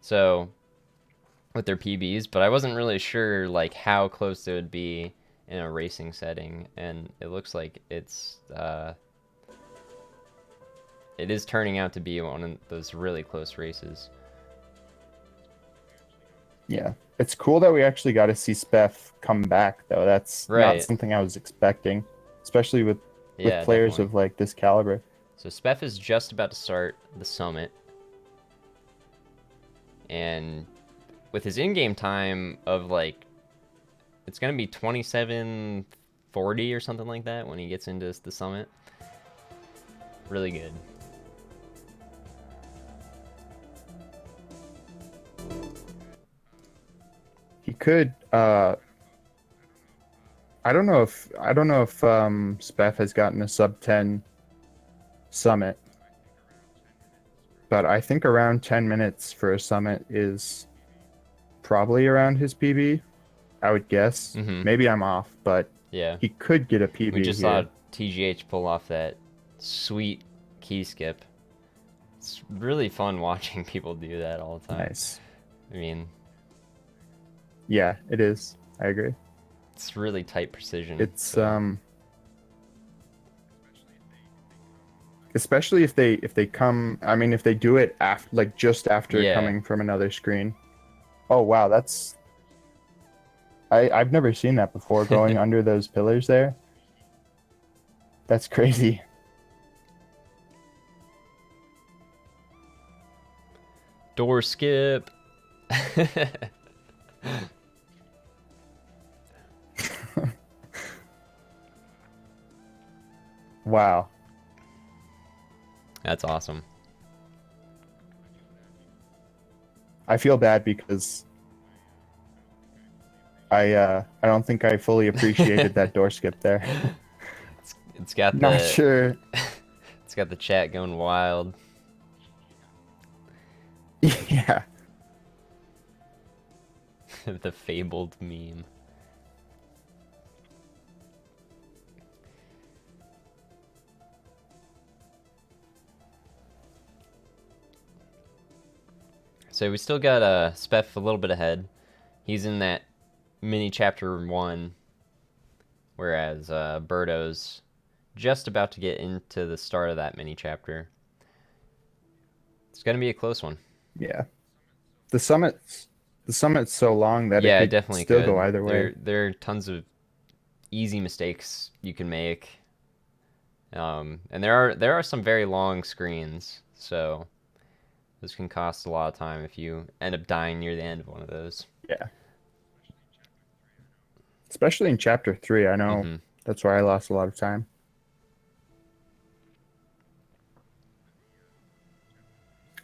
So with their PBs, but I wasn't really sure like how close they would be in a racing setting, and it looks like it is turning out to be one of those really close races. Yeah. It's cool that we actually got to see Speff come back though. That's not Right. something I was expecting, especially with Yeah, players definitely. of like this caliber. So Speff is just about to start the summit, and with his in-game time of like it's gonna be 27:40 or something like that when he gets into the summit. Really good. He could I don't know if Speff has gotten a sub 10 summit, but I think around 10 minutes for a summit is probably around his PB, I would guess. Mm-hmm. Maybe I'm off, but Yeah. he could get a We PB just saw here. TGH pull off that sweet key skip. It's really fun watching people do that all the time. Nice. I mean, Yeah, it is. I agree. it's really tight precision. It's So especially if they come, I mean if they do it after like just after yeah. coming from another screen. Oh wow, that's I've never seen that before going under those pillars there. That's crazy. Door skip. Wow. That's awesome. I feel bad because I don't think I fully appreciated that door skip there. It's got Not the sure. it's got the chat going wild. Yeah. The fabled meme. So we still got Speff a little bit ahead. He's in that mini chapter 1, whereas Birdo's just about to get into the start of that mini chapter. It's gonna be a close one. Yeah. The summit's so long that it Yeah, it could definitely still go could. either way. There are tons of easy mistakes you can make, and there are some very long screens, so this can cost a lot of time if you end up dying near the end of one of those. Yeah. Especially in chapter 3, I know Mm-hmm. that's where I lost a lot of time.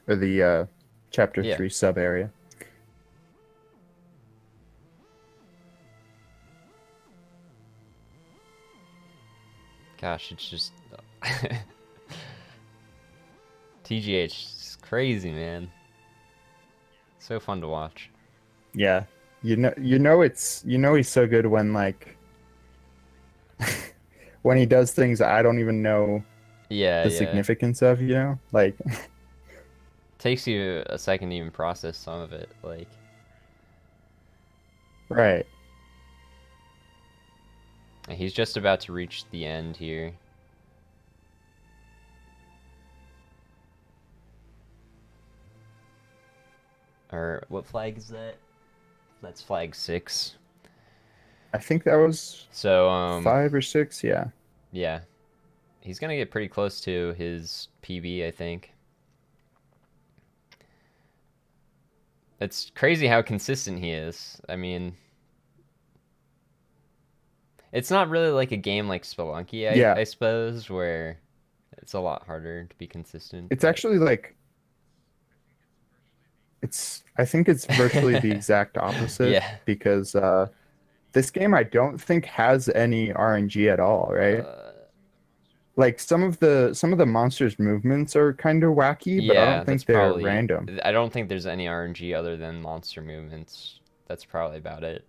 Or the chapter Yeah. 3 sub area. Gosh, it's just TGH is crazy, man. So fun to watch. Yeah. You know he's so good when like when he does things I don't even know Yeah, the yeah. significance of, Like Takes you a second to even process some of it. Like, right. he's just about to reach the end here. Or what flag is that? That's flag 6. I think that was So, 5 or 6, yeah. yeah. He's gonna get pretty close to his PB, I think. It's crazy how consistent he is. I mean, it's not really like a game like Spelunky, Yeah, I suppose, where it's a lot harder to be consistent. it's But actually like it's. I think it's virtually the exact opposite yeah, because this game I don't think has any RNG at all, right? uh, Like some of the monsters' movements are kind of wacky, but I yeah, don't that's think they're probably. random. I don't think there's any RNG other than monster movements. That's probably about it.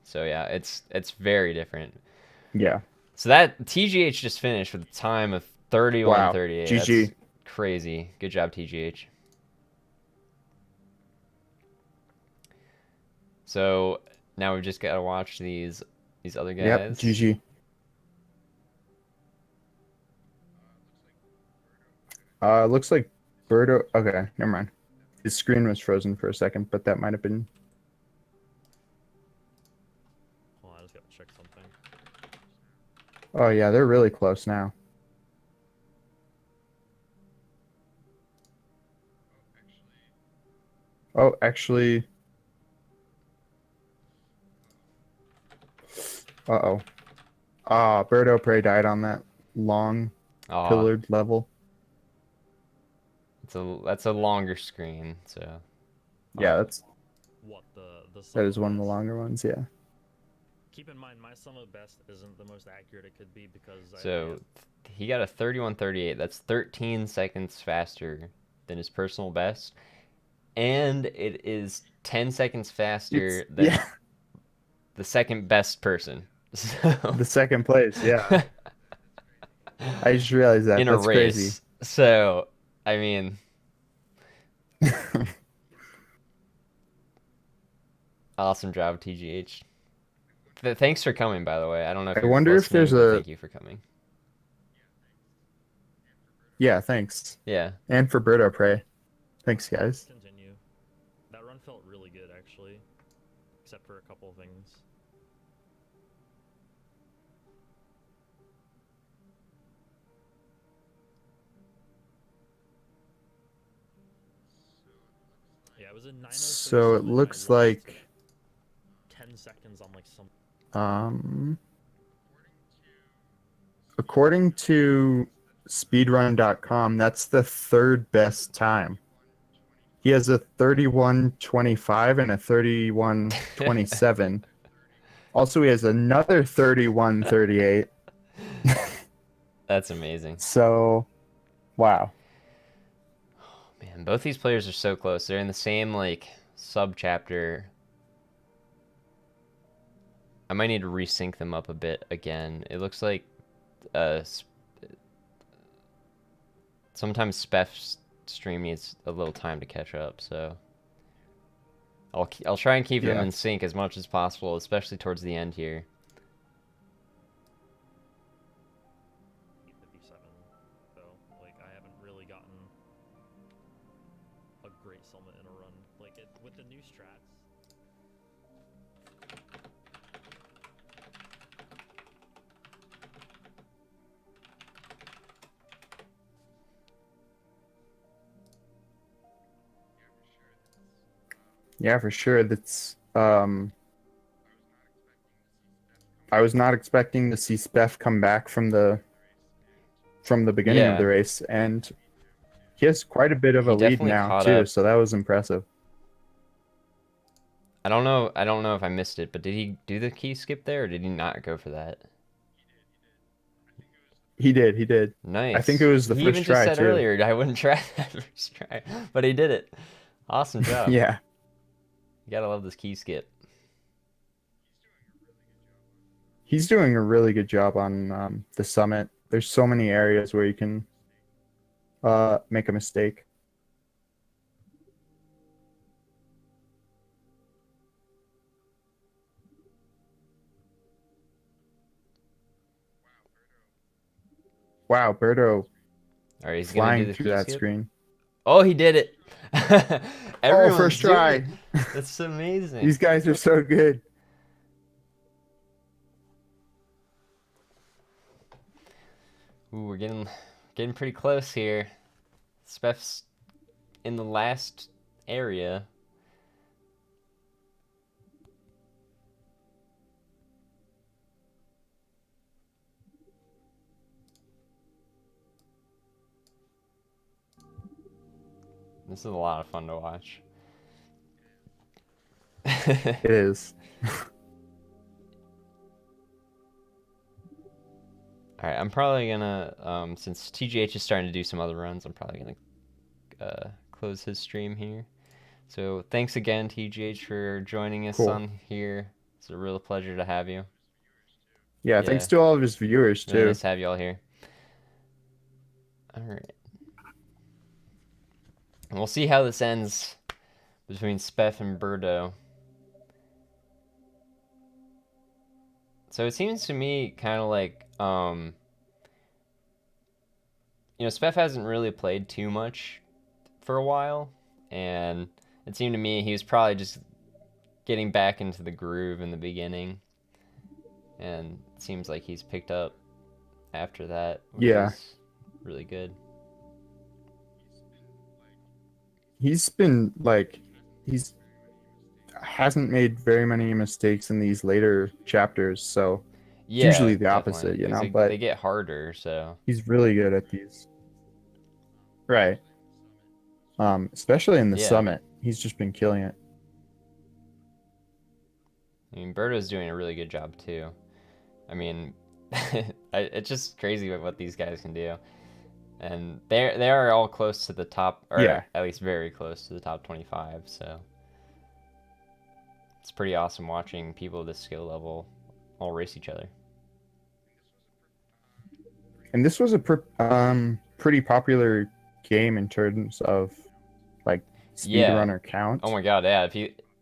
So yeah, it's very different. Yeah. So that TGH just finished with a time of Wow. 31:38. That's GG. crazy. Good job, TGH. So now we've just got to watch these other Yep. guys. GG. Looks like Birdo. Okay, never mind. His screen was frozen for a second, but that might have been. Hold on, I just gotta check something. Oh yeah, they're really close now. Oh, actually. Uh-oh. Ah, Birdo Prey died on that long Aw, pillared level. that's a longer screen. So Yeah, oh, What the that sum is of one of the best? longer ones. Yeah. Keep in mind, my sum of best isn't the most accurate it could be because I only so have. he got a 31:38. That's 13 seconds faster than his personal best, and it is 10 seconds It's faster than yeah, the second best person. So the second place. Yeah. I just realized that. in a That's crazy. race. So I mean, awesome job, TGH. Thanks for coming, by the way. I don't know if I you're wonder if there's listening, but a thank you for coming. yeah, thanks. Yeah. And for Birdo Prey. Thanks, guys. Continue. That run felt really good, actually, except for a couple things. Yeah, it was a So it 9:07 and I looks lost like 10 seconds on like some. um according to speedrun.com, that's the third best time. He has a 31:25 and a 31:27. Also, he has another 31:38. That's amazing. So, wow. Man, both these players are so close. They're in the same like sub chapter. I might need to resync them up a bit again. It looks like uh sometimes Speph's stream needs a little time to catch up, so I'll try and keep them Yeah. in sync as much as possible, especially towards the end here. 57. So, like, I haven't really gotten a great summit in a run. Like, with the new strats. Yeah, for sure. That's I was not expecting to see Speth come back from the beginning of the Yeah, race, and he has quite a bit of a he lead definitely now caught too, up. so that was impressive. I don't know if I missed it, but did he do the key skip there or did he not go for that? He did. I think it Nice. was the He first even just try said too. earlier I wouldn't try that first try, but he did it. Awesome job. Yeah. You gotta love this key skip. He's doing a really good job on the summit. There's so many areas where you can make a mistake. Wow, Berto All right, he's gonna do flying the through key that skip. screen. Oh, he did it. Oh, Everyone's first doing it. try. That's amazing. These guys are so good. Ooh, we're getting pretty close here. Speph's in the last area. This is a lot of fun to watch. It is. All right, I'm probably gonna since TGH is starting to do some other runs, I'm probably gonna close his stream here. So thanks again, TGH, for joining us Cool. on here. It's a real pleasure to have you. Yeah, Yeah. thanks to all of his viewers Really too. nice to have you all here. All right. And we'll see how this ends between Speff and Birdo. So it seems to me kind of like, Speff hasn't really played too much for a while, and it seemed to me he was probably just getting back into the groove in the beginning, and it seems like he's picked up after that, which is really good. He's been like, he's hasn't made very many mistakes in these later chapters, so it's usually the opposite, definitely. Because but they get harder, so he's really good at these. Right. Especially in the summit. He's just been killing it. I mean, Birdo's doing a really good job too. I mean, it's just crazy what these guys can do, and they are all close to the top, or at least very close to the top 25. So it's pretty awesome watching people of this skill level all race each other. And this was a pretty popular game in terms of like speedrunner count. Oh my god, yeah.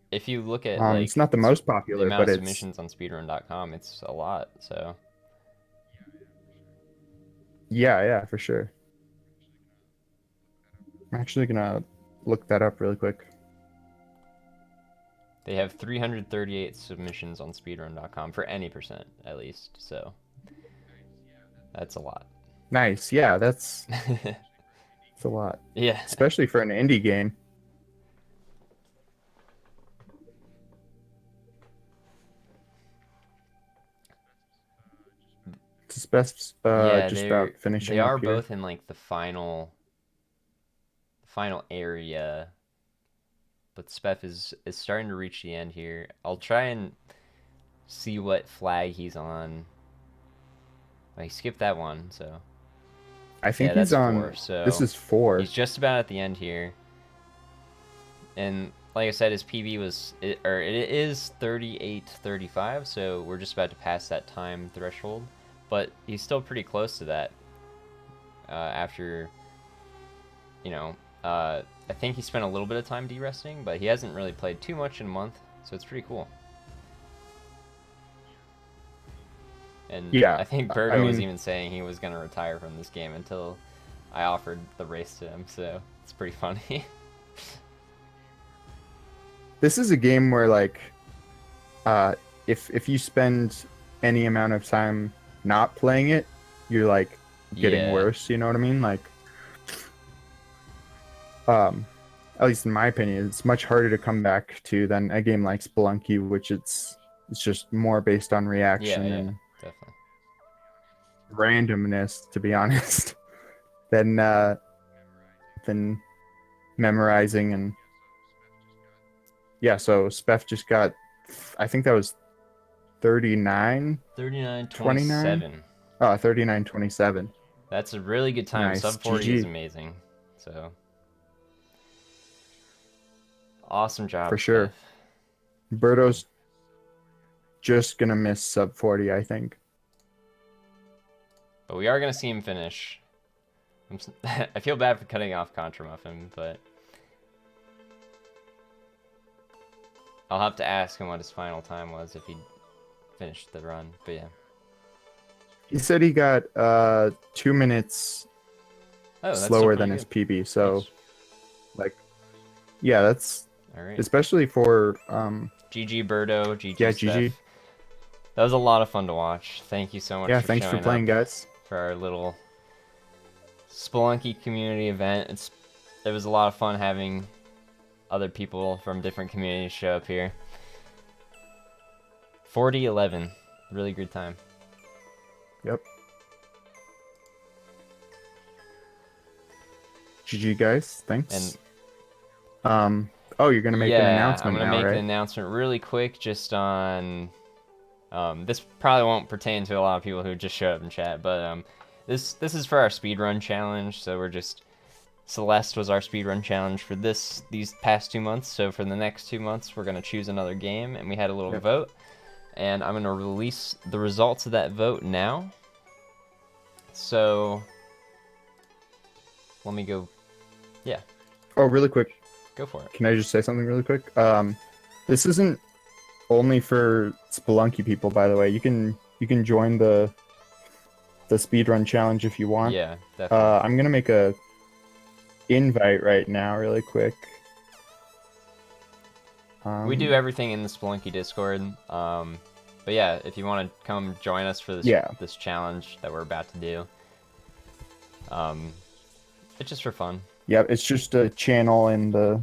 If you look at like, it's not the most popular, the amount but of it's submissions on speedrun.com, it's a lot. So yeah, for sure. I'm actually gonna look that up really quick. they have 338 submissions on speedrun.com for any percent at least. So that's a lot. Nice. Yeah, that's a lot. Yeah. Especially for an indie game. Just about finishing. They are up here. both in like the final area, but Speff is starting to reach the end here. I'll try and see what flag he's on. I skipped that one, so I think he's on 4, so this is 4. He's just about at the end here. And like I said, his PB it is 38:35, so we're just about to pass that time threshold. But he's still pretty close to that. After, I think he spent a little bit of time de-resting, but he hasn't really played too much in a month, so it's pretty cool. And I think Birdo was even saying he was going to retire from this game until I offered the race to him, so it's pretty funny. This is a game where like if you spend any amount of time not playing it, you're like getting worse, you know what I mean? Like at least in my opinion, it's much harder to come back to than a game like Spelunky, which it's just more based on reaction and definitely randomness, to be honest, than memorizing. And so Speff just got, I think that was 39:27. Oh, 39:27. That's a really good time. Nice. Sub 40 GG. is amazing. So awesome job For sure. Speff. Birdo's just gonna miss sub 40, I think. But we are gonna see him finish. I feel bad for cutting off Contra Muffin, but I'll have to ask him what his final time was if he finished the run. But yeah. He said he got 2 minutes slower than his PB. So, that's all right. Especially for GG Birdo, GG yeah, Speff. GG. That was a lot of fun to watch. Thank you so much. Yeah, thanks for playing, guys. For our little Spelunky community event. It was a lot of fun having other people from different communities show up here. 40:11, really good time. Yep. GG, guys. Thanks. And Oh, you're gonna make an Yeah, I'm announcement gonna now, make an right? announcement really quick just on. This probably won't pertain to a lot of people who just showed up in chat, but this is for our speedrun challenge. So we're just Celeste was our speedrun challenge for these past 2 months. So for the next 2 months, we're gonna choose another game, and we had a little Yep. vote, and I'm gonna release the results of that vote now. So let me go. Yeah, Oh, really quick. go for it. Can I just say something really quick? This isn't only for Spelunky people, by the way. You can join the speedrun challenge if you want. Yeah, definitely. I'm gonna make a invite right now, really quick. We do everything in the Spelunky Discord. But yeah, if you want to come join us for this challenge that we're about to do, it's just for fun. Yeah, it's just a channel in the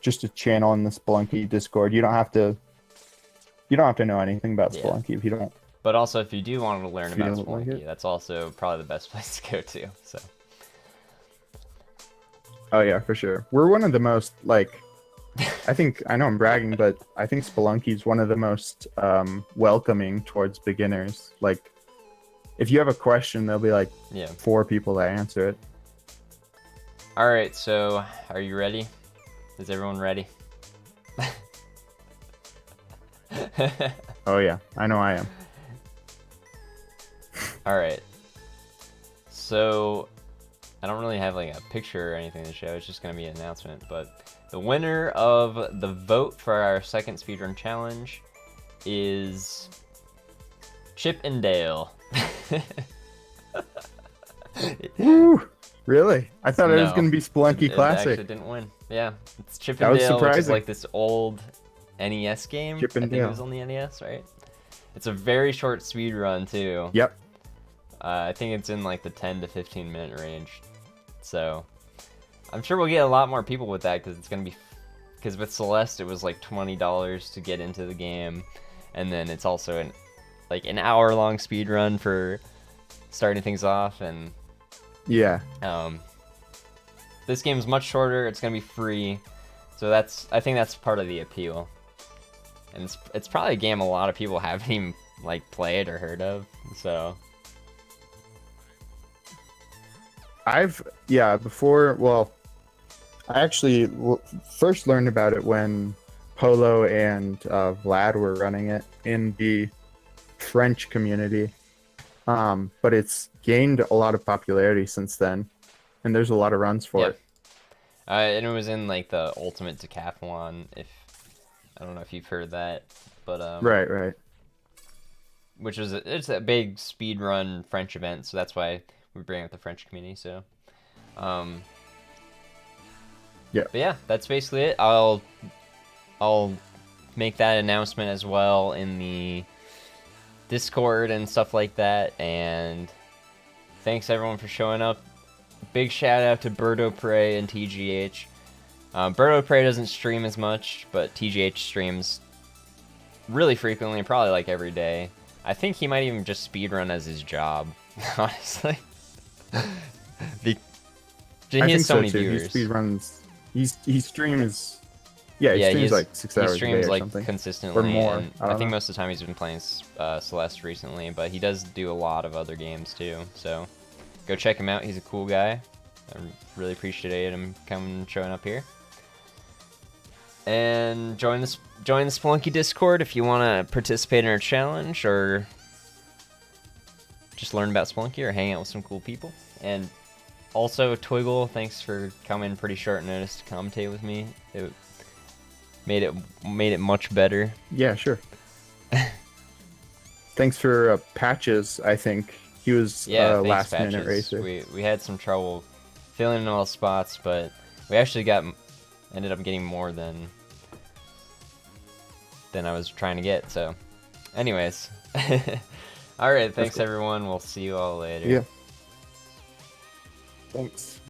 Spelunky Discord. You don't have to know anything about Yeah. Spelunky if you don't. But also, if you do want to learn If you about don't like Spelunky, it. that's also probably the best place to go to. So Oh yeah, for sure. We're one of the most I know I'm bragging, but I think Spelunky's one of the most welcoming towards beginners. Like, if you have a question, there'll be like yeah. 4 people that answer it. All right. So, are you ready? Is everyone ready? Oh yeah, I know I am. All right. So, I don't really have like a picture or anything to show. It's just gonna be an announcement. But the winner of the vote for our second speedrun challenge is Chip and Dale. Woo! Really? I thought it was No, gonna be Spelunky it Classic. actually didn't win. Yeah, it's Chip That and was Dale, which is surprising. like this old NES game. Chip and I think it Dale. was on the NES, right? It's a very short speed run too. Yep. I think it's in like the 10 to 15 minute range. So I'm sure we'll get a lot more people with that because with Celeste it was like $20 to get into the game, and then it's also an hour-long speed run for starting things off, and Yeah. this game is much shorter. It's gonna be free, so I think that's part of the appeal. And it's probably a game a lot of people haven't even like played or heard of. So I actually first learned about it when Polo and Vlad were running it in the French community. But it's gained a lot of popularity since then, and there's a lot of runs for it. And it was in like the Ultimate Decathlon. I don't know if you've heard that, but Right. which was it's a big speed run French event, so that's why we bring up the French community. So, Yeah. But yeah, that's basically it. I'll make that announcement as well in the Discord and stuff like that. And thanks everyone for showing up. Big shout out to Birdo Prey and TGH. Birdo Prey doesn't stream as much, but TGH streams really frequently, probably like every day. I think he might even just speedrun as his job, honestly. He has so many viewers. He speedruns. He streams. Yeah, he streams like 6 hours a day streams or like something. consistently, Or more. and I I don't think know. most of the time he's been playing Celeste recently, but he does do a lot of other games too. So go check him out. He's a cool guy. I really appreciate him showing up here. And join the Spelunky Discord if you want to participate in our challenge or just learn about Spelunky or hang out with some cool people. And also, Twiggle, thanks for coming pretty short notice to commentate with me. It made it much better. Yeah, sure. Thanks for Patches. I think he was Thanks, last minute Patches. racer. We had some trouble filling in all the spots, but we actually ended up getting more than I was trying to get. So, anyways, all right. Thanks cool. everyone. We'll see you all later. Yeah. Thanks.